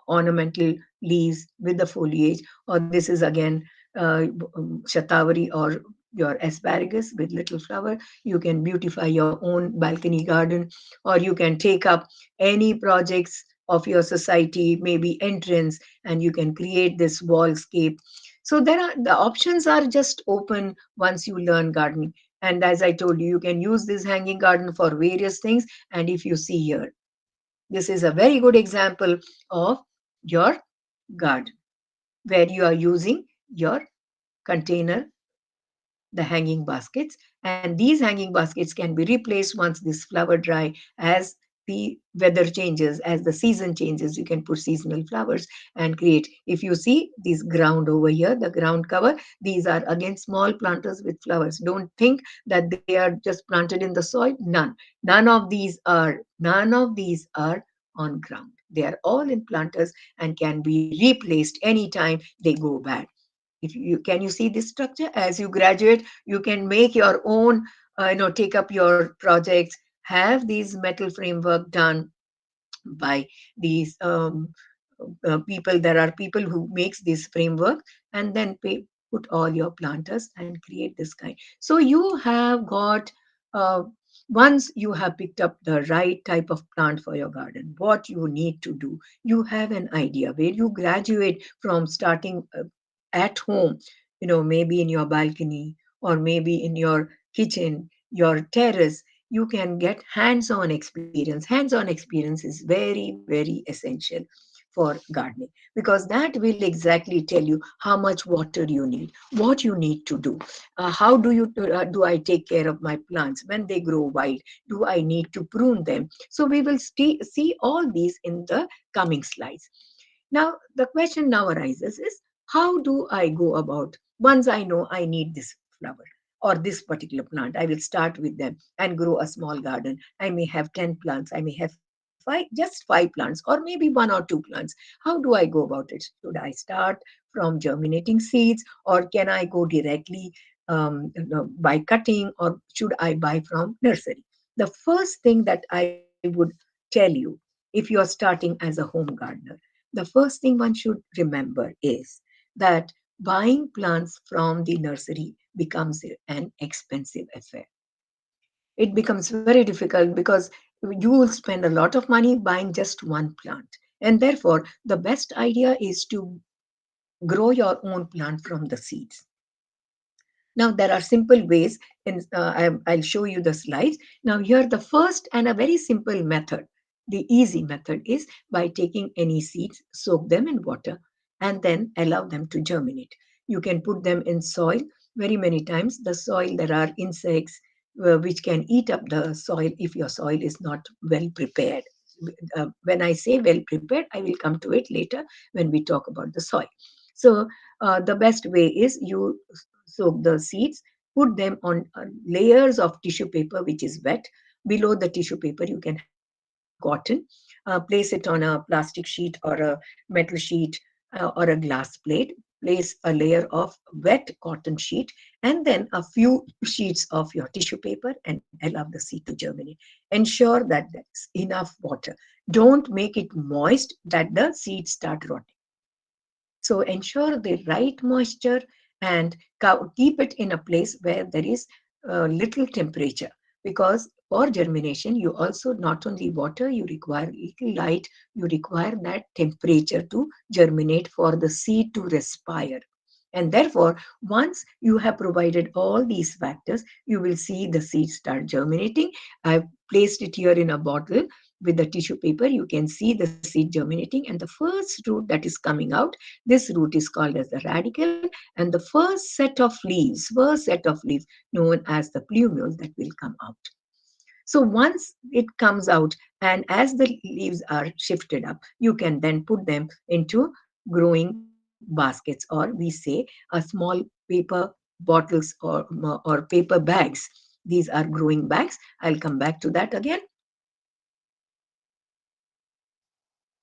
ornamental leaves with the foliage. Or this is again shatavari or your asparagus with little flower. You can beautify your own balcony garden, or you can take up any projects of your society, maybe entrance, and you can create this wallscape. So the options are just open once you learn gardening. And as I told you, you can use this hanging garden for various things. And if you see here, this is a very good example of your garden where you are using your container, the hanging baskets. And these hanging baskets can be replaced once this flower dry. As the weather changes, as the season changes, you can put seasonal flowers and create. If you see this ground over here, the ground cover, these are again small planters with flowers. Don't think that they are just planted in the soil. None of these are on ground. They are all in planters and can be replaced anytime they go bad. If you can, you see this structure. As you graduate, you can make your own, take up your projects, have these metal framework done by these people. There are people who makes this framework, and then put all your planters and create this kind. So you have got, uh, once you have picked up the right type of plant for your garden, what you need to do, you have an idea where you graduate from starting at home, maybe in your balcony or maybe in your kitchen, your terrace. You can get hands-on experience. Hands-on experience is very, very essential for gardening, because that will exactly tell you how much water you need, what you need to do, how do I take care of my plants when they grow wild, do I need to prune them. So we will see all these in the coming slides. Now the question now arises is, how do I go about, once I know I need this flower or this particular plant, I will start with them and grow a small garden. I may have 10 plants, I may have just 5 plants, or maybe 1 or 2 plants. How do I go about it? Should I start from germinating seeds, or can I go directly by cutting, or should I buy from nursery? The first thing that I would tell you, if you are starting as a home gardener, the first thing one should remember is that buying plants from the nursery becomes an expensive affair. It becomes very difficult because you will spend a lot of money buying just one plant. And therefore, the best idea is to grow your own plant from the seeds. Now, there are simple ways, and I'll show you the slides. Now, here, the first and a very simple method, the easy method, is by taking any seeds, soak them in water, and then allow them to germinate. You can put them in soil. Very many times, the soil, there are insects which can eat up the soil if your soil is not well prepared. When I say well prepared, I will come to it later when we talk about the soil. So, the best way is you soak the seeds, put them on layers of tissue paper which is wet. Below the tissue paper, you can have cotton. Place it on a plastic sheet or a metal sheet or a glass plate. Place a layer of wet cotton sheet and then a few sheets of your tissue paper and allow the seed to germinate. Ensure that there's enough water. Don't make it moist that the seeds start rotting. So ensure the right moisture and keep it in a place where there is little temperature, because for germination you also not only water, you require little light, you require that temperature to germinate for the seed to respire. And therefore, once you have provided all these factors, you will see the seeds start germinating. I've placed it here in a bottle with the tissue paper. You can see the seed germinating, and the first root that is coming out, this root is called as the radicle, and the first set of leaves known as the plumule that will come out. So once it comes out, and as the leaves are shifted up, you can then put them into growing baskets, or we say a small paper bottles, or paper bags. These are growing bags. I'll come back to that again.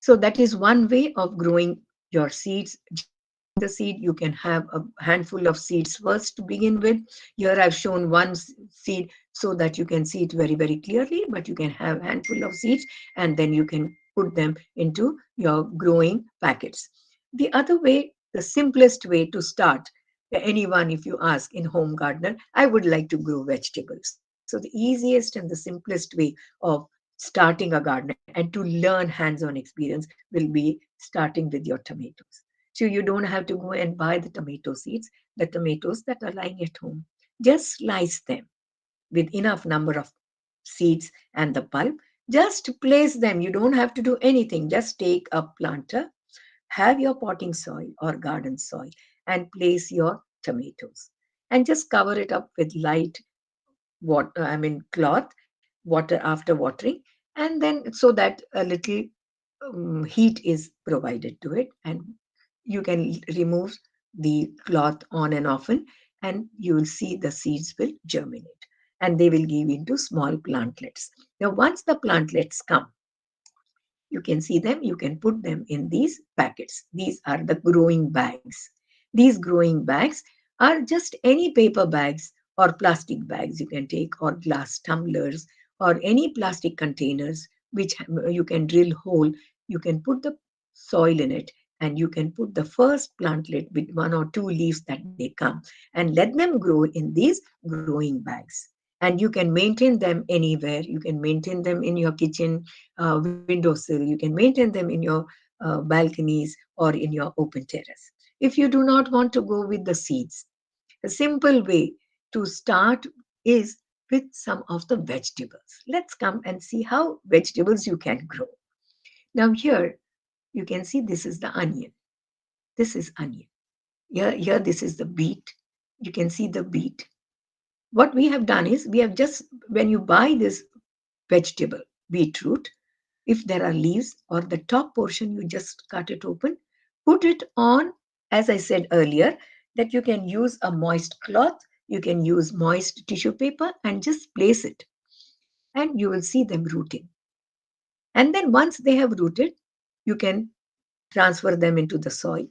So that is one way of growing your seeds, germinating the seed. You can have a handful of seeds first to begin with. Here I've shown one seed so that you can see it very, very clearly, but you can have a handful of seeds and then you can put them into your growing packets. The other way, the simplest way to start, anyone, if you ask in home gardener, I would like to grow vegetables. So the easiest and the simplest way of starting a garden and to learn hands-on experience will be starting with your tomatoes. So you don't have to go and buy the tomato seeds, the tomatoes that are lying at home. Just slice them with enough number of seeds and the pulp. Just place them. You don't have to do anything. Just take a planter, have your potting soil or garden soil, and place your tomatoes. And just cover it up with light water, cloth, water after watering, and then so that a little heat is provided to it, and you can remove the cloth on and often, and you will see the seeds will germinate and they will give into small plantlets. Now once the plantlets come, you can see them, you can put them in these packets. These are the growing bags. These growing bags are just any paper bags or plastic bags you can take, or glass tumblers, or any plastic containers which you can drill hole. You can put the soil in it, and you can put the first plantlet with one or two leaves that they come, and let them grow in these growing bags. And you can maintain them anywhere. You can maintain them in your kitchen windowsill. You can maintain them in your balconies or in your open terrace. If you do not want to go with the seeds, a simple way to start is with some of the vegetables. Let's come and see how vegetables you can grow. Now here you can see this is the onion. This is onion. Here this is the beet. You can see the beet. What we have done is, we have just, when you buy this vegetable, beetroot, if there are leaves or the top portion, you just cut it open, put it on, as I said earlier, that you can use a moist cloth, you can use moist tissue paper, and just place it, and you will see them rooting. And then once they have rooted, you can transfer them into the soil.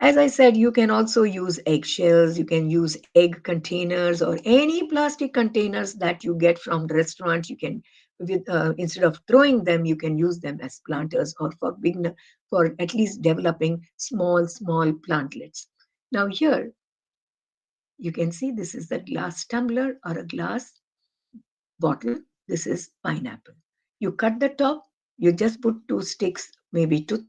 As I said, you can also use eggshells, you can use egg containers or any plastic containers that you get from restaurants. You can, instead of throwing them, you can use them as planters, or for beginner, for at least developing small plantlets. Now here, you can see this is the glass tumbler or a glass bottle. This is pineapple. You cut the top, you just put two sticks, maybe toothpick,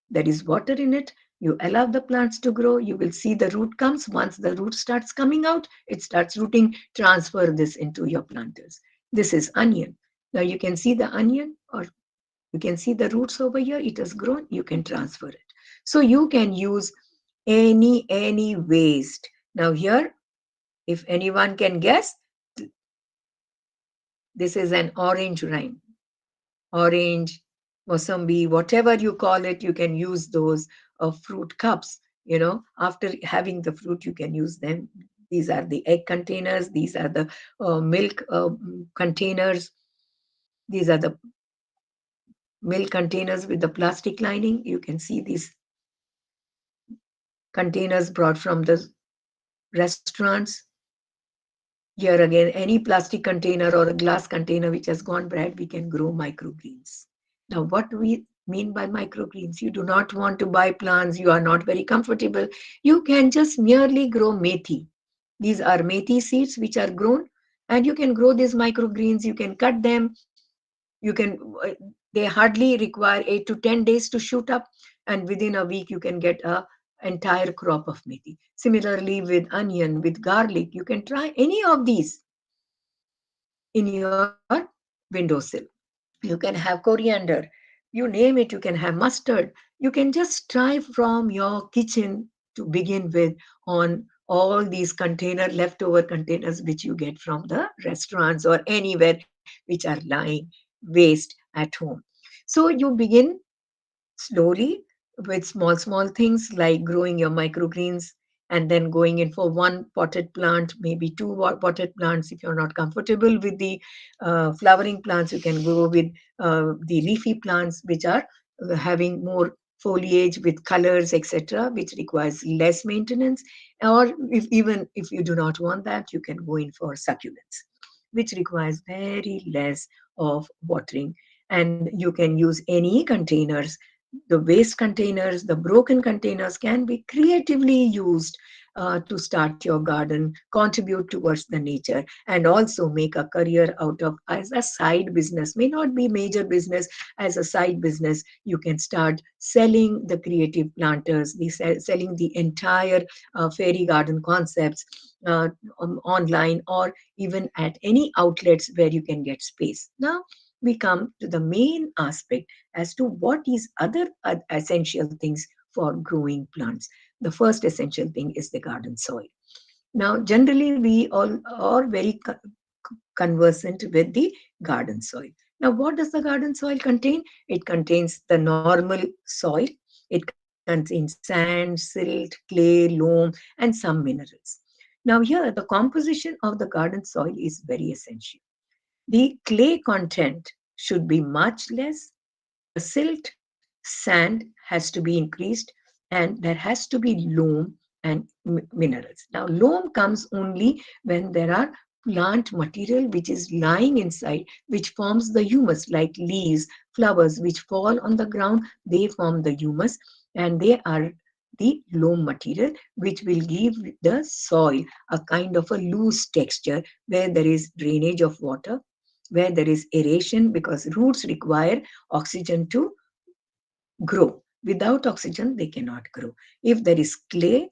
there is water in it. You allow the plants to grow. You will see the root comes. Once the root starts coming out, it starts rooting. Transfer this into your planters. This is onion. Now you can see the onion, or you can see the roots over here. It has grown. You can transfer it. So you can use any waste. Now here, if anyone can guess, this is an orange rind. Orange, Mosambi, whatever you call it, you can use those fruit cups. After having the fruit, you can use them. These are the egg containers. These are the milk containers. These are the milk containers with the plastic lining. You can see these containers brought from the restaurants. Here again, any plastic container or a glass container which has gone bad, we can grow microgreens. Now, what do we mean by microgreens? You do not want to buy plants, you are not very comfortable. You can just merely grow methi. These are methi seeds which are grown, and you can grow these microgreens. You can cut them. You can. They hardly require 8 to 10 days to shoot up, and within a week you can get a entire crop of methi. Similarly, with onion, with garlic, you can try any of these in your windowsill. You can have coriander, you name it, you can have mustard. You can just try from your kitchen to begin with on all these container, leftover containers which you get from the restaurants or anywhere which are lying waste at home. So you begin slowly with small things like growing your microgreens and then going in for one potted plant, maybe two potted plants. If you're not comfortable with the flowering plants, you can go with the leafy plants, which are having more foliage with colors, etc., which requires less maintenance. Or even if you do not want that, you can go in for succulents, which requires very less of watering. And you can use any containers. The waste containers, the broken containers can be creatively used to start your garden, contribute towards the nature, and also make a career out of as a side business. May not be major business, as a side business. You can start selling the creative planters, selling the entire fairy garden concepts online, or even at any outlets where you can get space. Now we come to the main aspect as to what is other essential things for growing plants. The first essential thing is the garden soil. Now, generally, we all are very conversant with the garden soil. Now, what does the garden soil contain? It contains the normal soil. It contains sand, silt, clay, loam, and some minerals. Now, here, the composition of the garden soil is very essential. The clay content should be much less. The silt, sand has to be increased, and there has to be loam and minerals. Now, loam comes only when there are plant material which is lying inside, which forms the humus, like leaves, flowers, which fall on the ground, they form the humus, and they are the loam material, which will give the soil a kind of a loose texture where there is drainage of water, where there is aeration, because roots require oxygen to grow. Without oxygen, they cannot grow. If there is clay,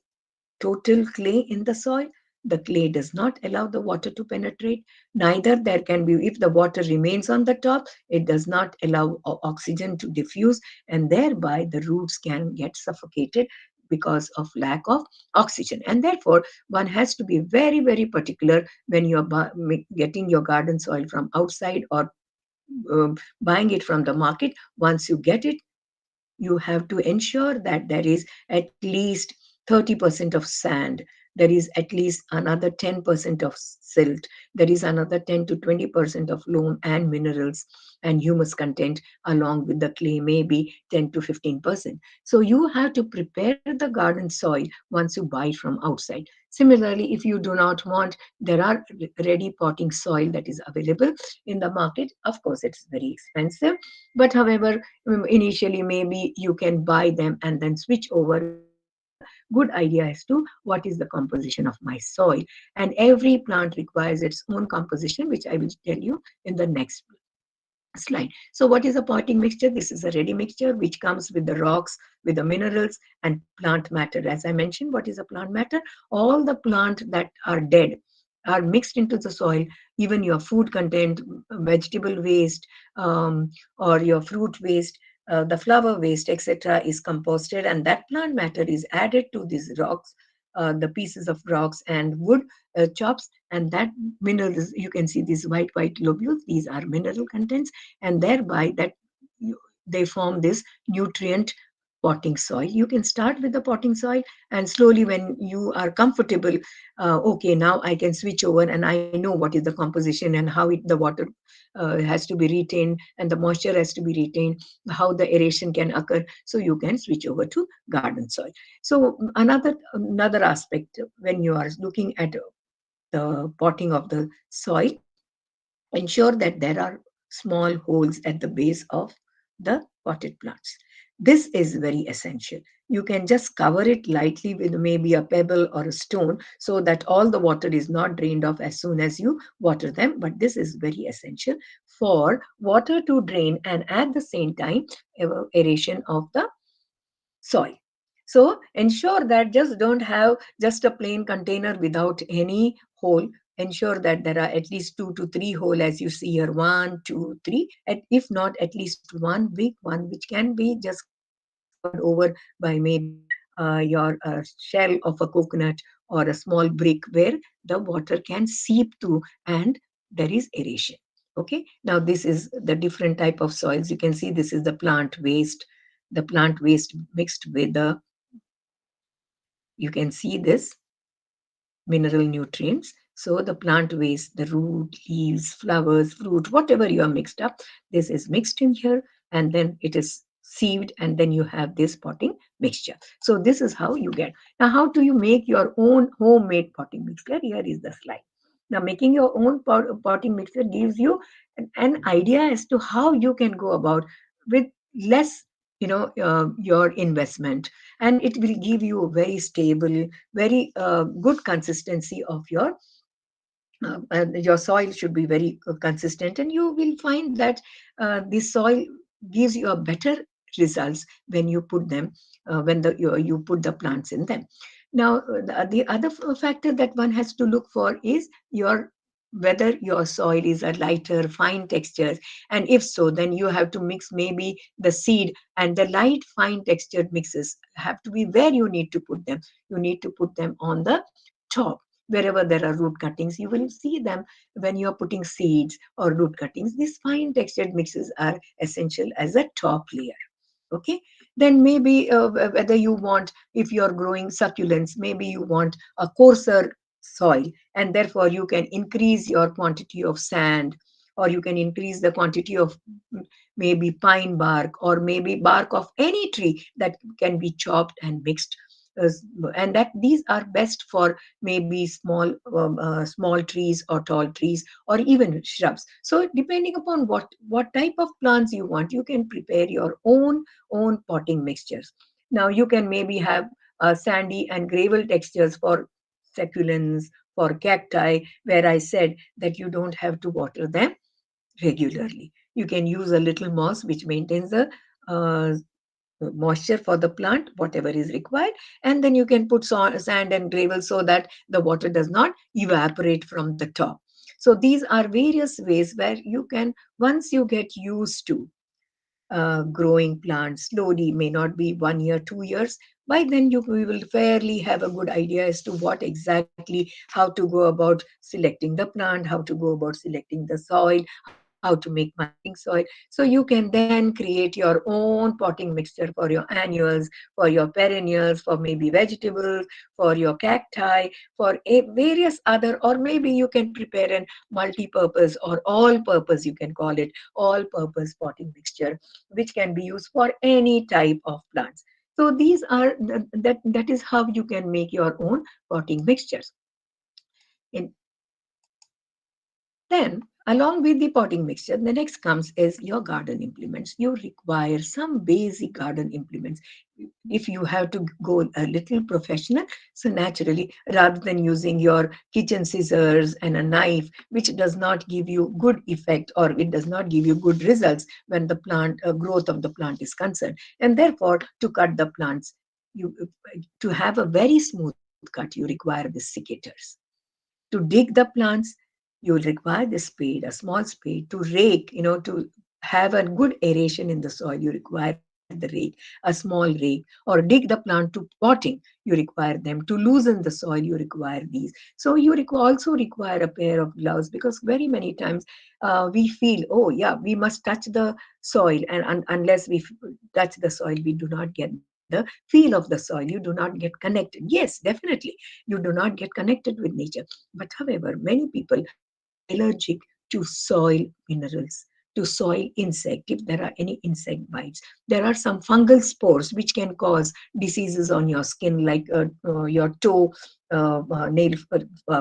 total clay in the soil, the clay does not allow the water to penetrate. Neither there can be, if the water remains on the top, it does not allow oxygen to diffuse, and thereby the roots can get suffocated because of lack of oxygen. And therefore, one has to be very particular when you are getting your garden soil from outside or buying it from the market. Once you get it, you have to ensure that there is at least 30% of sand, there is at least another 10% of silt, there is another 10 to 20% of loam and minerals and humus content, along with the clay, maybe 10 to 15%. So you have to prepare the garden soil once you buy it from outside. Similarly, if you do not want, there are ready potting soil that is available in the market. Of course, it's very expensive, but however, initially maybe you can buy them and then switch over, getting a good idea as to what is the composition of my soil. And every plant requires its own composition, which I will tell you in the next slide. So what is a potting mixture? This is a ready mixture which comes with the rocks, with the minerals and plant matter. As I mentioned, what is a plant matter? All the plant that are dead are mixed into the soil. Even your food content, vegetable waste, or your fruit waste, the flower waste, etc., is composted, and that plant matter is added to these rocks, the pieces of rocks and wood chops, and that minerals, you can see these white globules, these are mineral contents, and thereby that they form this nutrient potting soil. You can start with the potting soil, and slowly, when you are comfortable, okay, now I can switch over and I know what is the composition and how the water has to be retained and the moisture has to be retained, how the aeration can occur. So you can switch over to garden soil. So another aspect when you are looking at the potting of the soil, ensure that there are small holes at the base of the potted plants. This is very essential. You can just cover it lightly with maybe a pebble or a stone so that all the water is not drained off as soon as you water them. But this is very essential for water to drain and at the same time aeration of the soil. So ensure that just don't have just a plain container without any hole. Ensure that there are at least 2 to 3 holes as you see here, 1, 2, 3, and if not at least one big one, which can be just covered over by maybe your shell of a coconut or a small brick where the water can seep through and there is aeration. Okay, now this is the different type of soils. You can see this is the plant waste mixed with the, you can see this mineral nutrients. So the plant waste, the root, leaves, flowers, fruit, whatever you are mixed up, this is mixed in here and then it is sieved and then you have this potting mixture. So this is how you get. Now, how do you make your own homemade potting mixture? Here is the slide. Now, making your own potting mixture gives you an idea as to how you can go about with less, your investment, and it will give you a very stable, very good consistency of your soil should be very consistent, and you will find that the soil gives you a better results when you put them when you put the plants in them. Now the other factor that one has to look for is your whether your soil is a lighter fine texture, and if so then you have to mix maybe the seed, and the light fine textured mixes have to be where you need to put them. You need to put them on the top. Wherever there are root cuttings, you will see them when you are putting seeds or root cuttings. These fine textured mixes are essential as a top layer. Okay, then maybe whether you want, if you're growing succulents, maybe you want a coarser soil, and therefore you can increase your quantity of sand, or you can increase the quantity of maybe pine bark or maybe bark of any tree that can be chopped and mixed. uh, and that these are best for maybe small trees or tall trees or even shrubs. So depending upon what type of plants you want, you can prepare your own potting mixtures. Now you can maybe have sandy and gravel textures for succulents, for cacti, where I said that you don't have to water them regularly. You can use a little moss which maintains the uh, moisture for the plant, whatever is required, and then you can put sand and gravel so that the water does not evaporate from the top. So these are various ways where you can, once you get used to growing plants slowly, may not be 1 year, 2 years. By then, we will fairly have a good idea as to what exactly, how to go about selecting the plant, how to go about selecting the soil, how to make mulching soil. So you can then create your own potting mixture for your annuals, for your perennials, for maybe vegetables, for your cacti, for various other, or maybe you can prepare an multi-purpose or all-purpose, you can call it all-purpose potting mixture, which can be used for any type of plants. So these are that is how you can make your own potting mixtures. In, then, along with the potting mixture, the next comes is your garden implements. You require some basic garden implements. If you have to go a little professional, so naturally, rather than using your kitchen scissors and a knife, which does not give you good effect or it does not give you good results when the plant growth of the plant is concerned, and therefore to cut the plants, you to have a very smooth cut, you require the secateurs. To dig the plants, you will require the spade, a small spade. To rake, to have a good aeration in the soil, you require the rake, a small rake. Or dig the plant to potting, you require them. To loosen the soil, you require these. So you also require a pair of gloves, because very many times we feel, oh yeah, we must touch the soil, and unless we touch the soil, we do not get the feel of the soil. You do not get connected. Yes, definitely, you do not get connected with nature. But however, many people are allergic to soil minerals. to soil insect if there are any insect bites. There are some fungal spores which can cause diseases on your skin, like your toe nail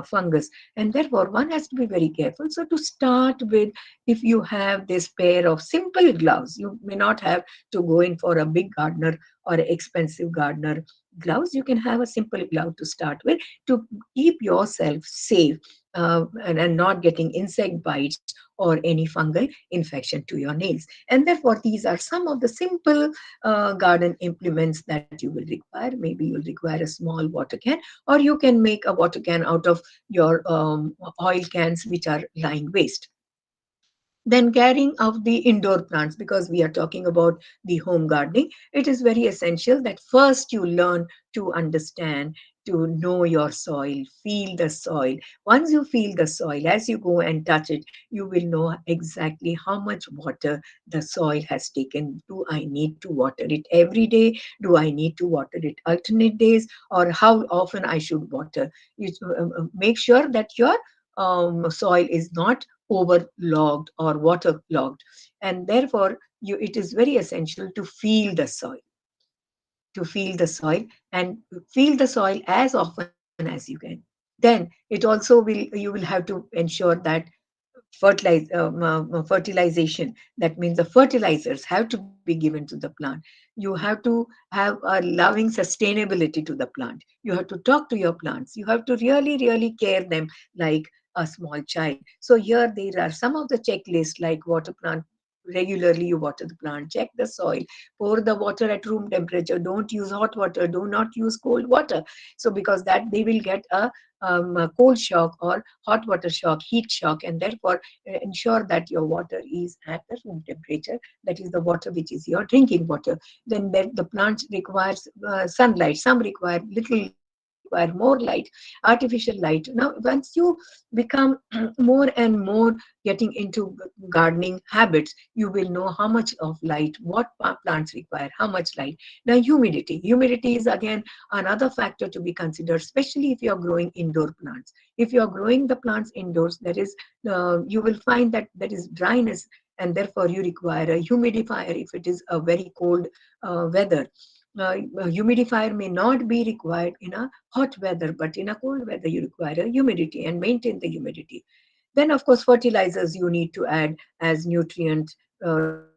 fungus, and therefore one has to be very careful. So to start with, if you have this pair of simple gloves, you may not have to go in for a big gardener or expensive gardener gloves. You can have a simple glove to start with to keep yourself safe, and not getting insect bites or any fungal infection to your nails. And therefore, these are some of the simple garden implements that you will require. Maybe you'll require a small water can, or you can make a water can out of your oil cans which are lying waste. Then caring of the indoor plants, because we are talking about the home gardening, it is very essential that first you learn to understand, to know your soil, feel the soil. Once you feel the soil, as you go and touch it, you will know exactly how much water the soil has taken. Do I need to water it every day? Do I need to water it alternate days? Or how often I should water? You make sure that your soil is not overlogged or waterlogged, and therefore it is very essential to feel the soil, to feel the soil and feel the soil as often as you can. Then it also will, you will have to ensure that fertilization, that means the fertilizers have to be given to the plant. You have to have a loving sustainability to the plant. You have to talk to your plants. You have to really, really care them like a small child. So here there are some of the checklists, like water plant regularly, you water the plant, check the soil, pour the water at room temperature, don't use hot water, do not use cold water. So because that they will get a cold shock or hot water shock, heat shock, and therefore ensure that your water is at the room temperature. That is the water which is your drinking water. Then the plant requires sunlight. Some require little, some require more light, artificial light. Now, once you become more and more getting into gardening habits, you will know how much of light, what plants require, how much light. Now, humidity. Humidity is again another factor to be considered, especially if you are growing indoor plants. If you are growing the plants indoors, there is you will find that there is dryness, and therefore you require a humidifier if it is a very cold weather. A humidifier may not be required in a hot weather, but in a cold weather you require a humidity and maintain the humidity. Then, of course, fertilizers you need to add as nutrient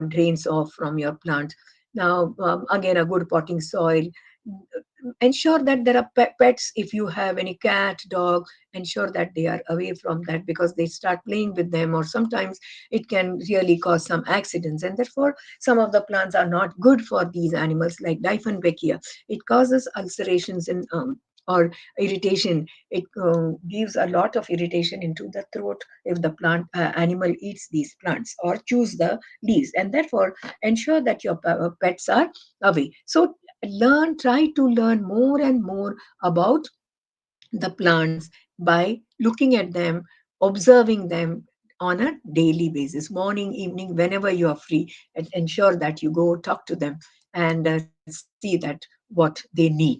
drains off from your plant. Now, again, a good potting soil. Ensure that there are pets. If you have any cat, dog, ensure that they are away from that, because they start playing with them, or sometimes it can really cause some accidents. And therefore, some of the plants are not good for these animals, like Diphonbachia. It causes ulcerations in or irritation. It gives a lot of irritation into the throat if the plant animal eats these plants or chews the leaves, and therefore ensure that your pets are away. So try to learn more and more about the plants by looking at them, observing them on a daily basis, morning, evening, whenever you are free, and ensure that you go talk to them and see that what they need.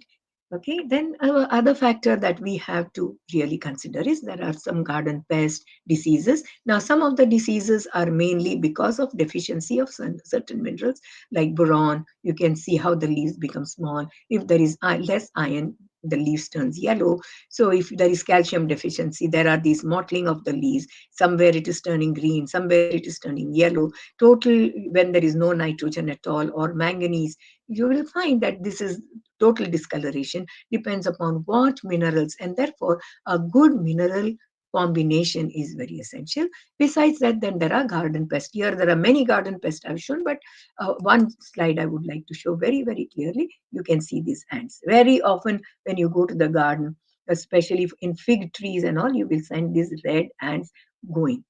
Okay, then other factor that we have to really consider is there are some garden pest diseases. Now, some of the diseases are mainly because of deficiency of certain minerals like boron. You can see how the leaves become small. If there is less iron, the leaves turns yellow. So if there is calcium deficiency, there are these mottling of the leaves. Somewhere it is turning green, somewhere it is turning yellow. Total, when there is no nitrogen at all, or manganese, you will find that this is total discoloration, depends upon what minerals, and therefore a good mineral combination is very essential. Besides that, then there are garden pests. Here there are many garden pests I've shown, but one slide I would like to show very, very clearly. You can see these ants. Very often when you go to the garden, especially in fig trees and all, you will find these red ants going.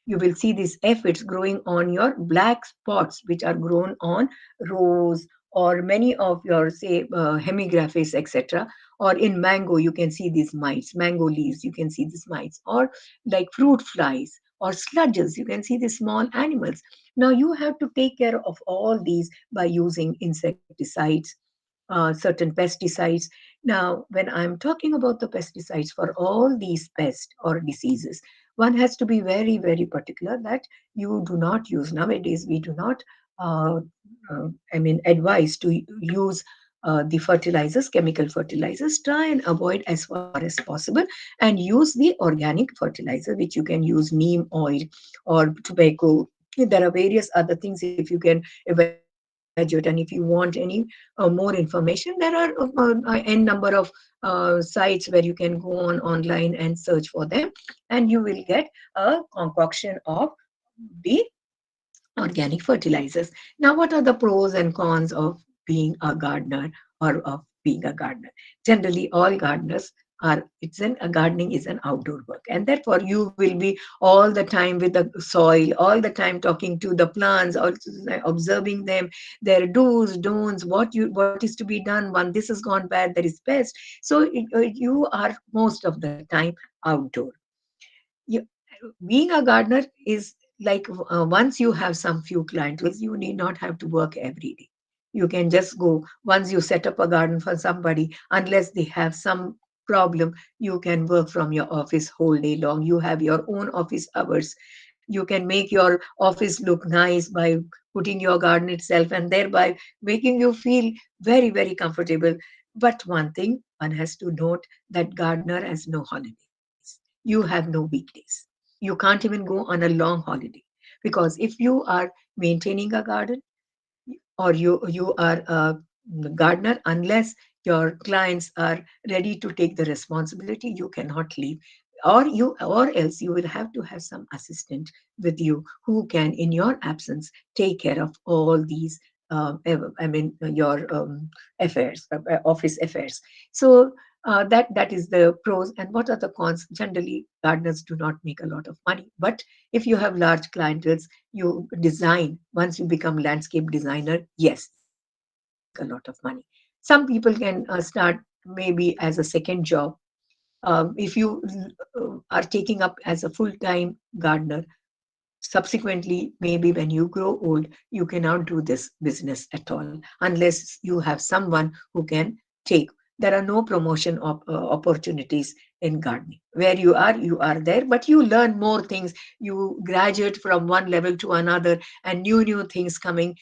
You will see these aphids growing on your black spots, which are grown on rose or many of your, say, hemigraphis, etc. Or in mango, you can see these mites, mango leaves, you can see these mites, or like fruit flies or sludges, you can see these small animals. Now, you have to take care of all these by using insecticides, certain pesticides. Now, when I'm talking about the pesticides for all these pests or diseases, one has to be very, very particular that you do not use. Nowadays, we do not, uh, advise to use the fertilizers, chemical fertilizers. Try and avoid as far as possible and use the organic fertilizer, which you can use neem oil or tobacco. There are various other things if you can evaluate, and if you want any more information, there are n number of sites where you can go on online and search for them, and you will get a concoction of the organic fertilizers. Now, what are the pros and cons of being a gardener or of being a gardener? Generally, all gardeners are, a gardening is an outdoor work, and therefore you will be all the time with the soil, all the time talking to the plants, also observing them, their do's, don'ts, what is to be done when this has gone bad, there is pest. So you are most of the time outdoor. You, being a gardener is like, once you have some few clientele, you need not have to work every day. You can just go once you set up a garden for somebody, unless they have some problem, you can work from your office whole day long. You have your own office hours. You can make your office look nice by putting your garden itself, and thereby making you feel very, very comfortable. But one thing one has to note, that gardener has no holidays. You have no weekdays. You can't even go on a long holiday, because if you are maintaining a garden, or you are a gardener, unless your clients are ready to take the responsibility, you cannot leave. Or else you will have to have some assistant with you who can, in your absence, take care of all these your affairs, office affairs. So that is the pros. And what are the cons? Generally, gardeners do not make a lot of money, but if you have large clientele, you design, once you become landscape designer, yes, you can make a lot of money. Some people can start maybe as a second job. If you are taking up as a full-time gardener, subsequently, maybe when you grow old, you cannot do this business at all unless you have someone who can take. There are no promotion opportunities in gardening. Where you are there, but you learn more things. You graduate from one level to another, and new things coming.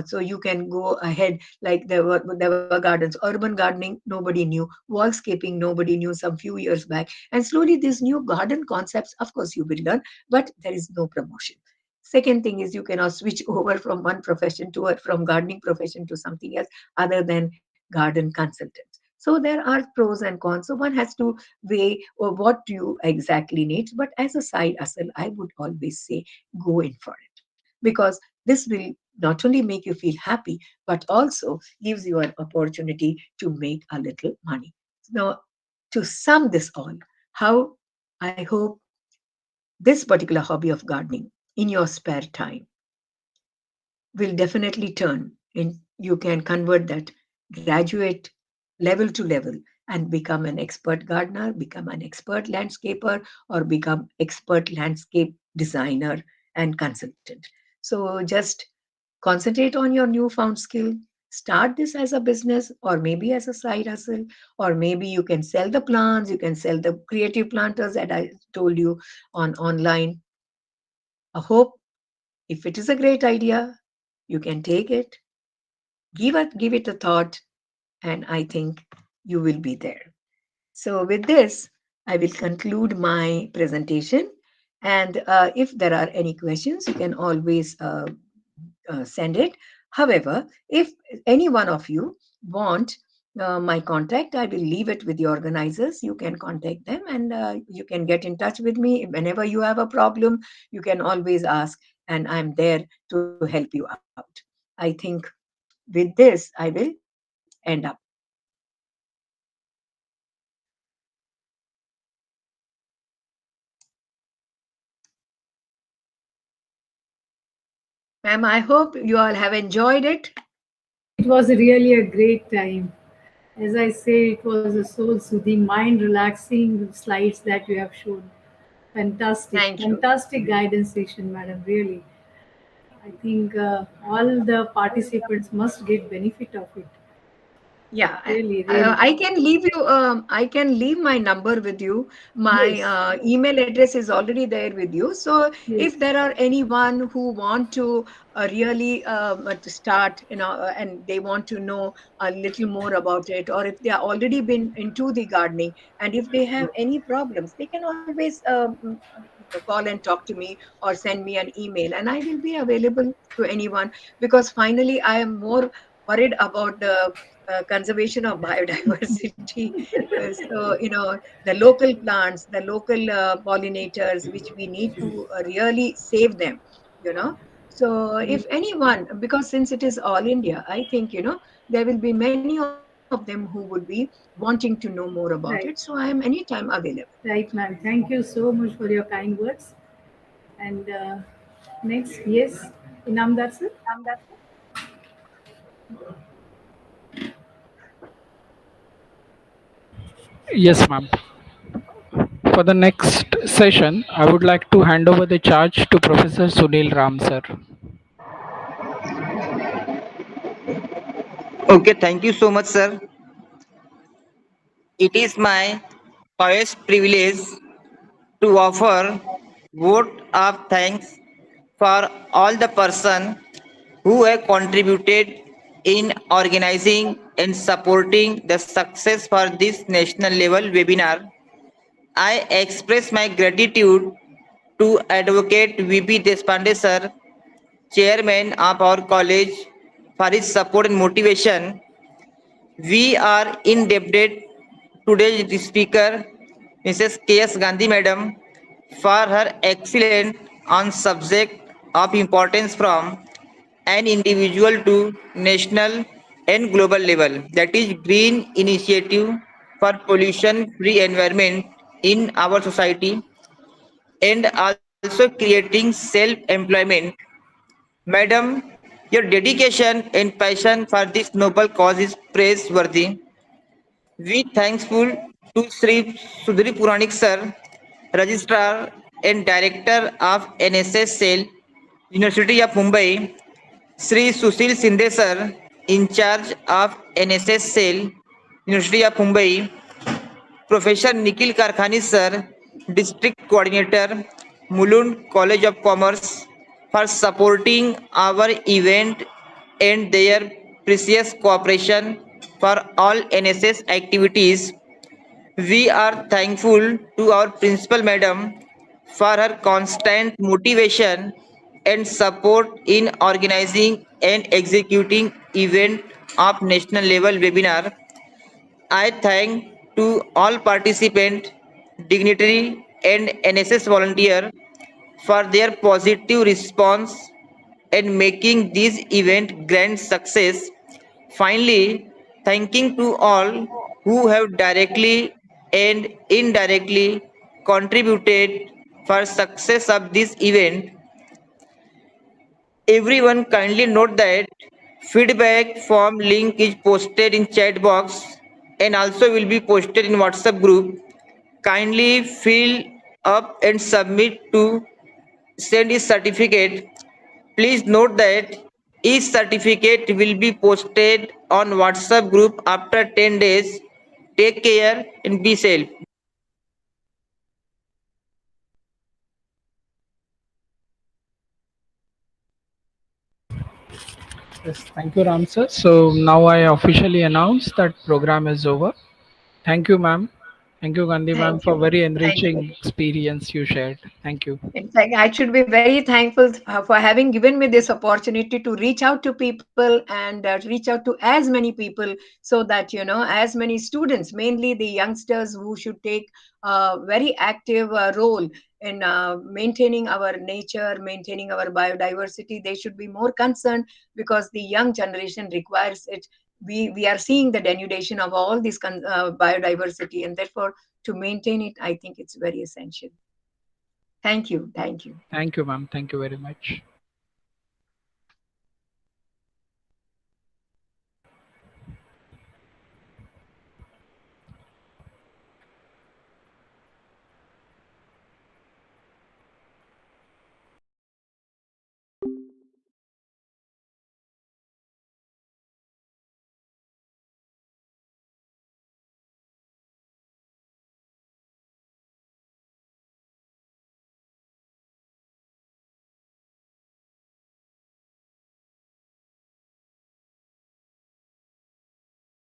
So you can go ahead. Like there were gardens, urban gardening, nobody knew. Wallscaping, nobody knew some few years back. And slowly, these new garden concepts, of course, you will learn, but there is no promotion. Second thing is, you cannot switch over from one profession to from gardening profession to something else other than garden consultants. So there are pros and cons. So one has to weigh what do you exactly need. But as a side hustle, I would always say, go in for it, because this will not only make you feel happy, but also gives you an opportunity to make a little money. Now, to sum this all, how I hope this particular hobby of gardening in your spare time will definitely turn in. You can convert that, graduate level to level, and become an expert gardener, become an expert landscaper, or become expert landscape designer and consultant. So just concentrate on your newfound skill. Start this as a business, or maybe as a side hustle, or maybe you can sell the plants, you can sell the creative planters that I told you on online. I hope, if it is a great idea, you can take it, give it a thought, and I think you will be there. So with this, I will conclude my presentation. And if there are any questions, you can always send it. However, if any one of you want my contact, I will leave it with the organizers. You can contact them, and you can get in touch with me whenever you have a problem. You can always ask, and I'm there to help you out. I think with this, I will end up. Ma'am, I hope you all have enjoyed it. It was really a great time. As I say, it was a soul soothing, mind relaxing slides that you have shown. Fantastic, Thank you. fantastic guidance session, madam. Really, I think all the participants must get benefit of it. Yeah, Really, really. I can leave you. I can leave my number with you. My Yes, email address is already there with you. So yes, if there are anyone who want to really to start, and they want to know a little more about it, or if they are already been into the gardening, and if they have any problems, they can always call and talk to me or send me an email, and I will be available to anyone, because finally I am more worried about the conservation of biodiversity. So, the local plants, the local pollinators, which we need to really save them, you know. So, if anyone, because since it is all India, I think, there will be many of them who would be wanting to know more about it. So, I am right, anytime available. right, ma'am. Thank you so much for your kind words. And next, yes, Inamdar sir. Yes, ma'am. For the next session, I would like to hand over the charge to Professor Sunil Ram, sir. Okay, thank you so much, sir. It is my highest privilege to offer vote of thanks for all the person who have contributed in organizing and supporting the success for this national level webinar. I express my gratitude to Advocate V.B. Deshpande sir, Chairman of our college, for his support and motivation. We are indebted today's speaker, Mrs. K.S. Gandhi Madam, for her excellent on subject of importance from an individual to national and global level. That is green initiative for pollution free environment in our society and also creating self employment. Madam, your dedication and passion for this noble cause is praiseworthy. We thankful to Sri Sudhiri Puranik sir, Registrar and Director of NSS Cell, University of Mumbai, Sri Sushil Sindhe sir, in charge of NSS Cell, University of Mumbai, Professor Nikhil Karkhani sir, District Coordinator, Mulund College of Commerce, for supporting our event and their precious cooperation for all NSS activities. We are thankful to our principal madam for her constant motivation and support in organizing and executing event of national level webinar. I thank to all participant, dignitary and NSS volunteer for their positive response and making this event grand success. Finally, thanking to all who have directly and indirectly contributed for success of this event. Everyone kindly note that feedback form link is posted in chat box and also will be posted in WhatsApp group. Kindly fill up and submit to send his certificate. Please note that each certificate will be posted on WhatsApp group after 10 days. Take care and be safe. Yes, thank you, Ram, sir. So now I officially announce that program is over. Thank you, ma'am. Thank you, Gandhi, ma'am, Thank for you. very Thank you. enriching experience you shared. Thank you. In fact, I should be very thankful for having given me this opportunity to reach out to people and reach out to as many people, so that, as many students, mainly the youngsters, who should take a very active role in maintaining our nature, maintaining our biodiversity. They should be more concerned, because the young generation requires it. We are seeing the denudation of all this biodiversity, and therefore, to maintain it, I think it's very essential. Thank you. Thank you. Thank you, ma'am. Thank you very much.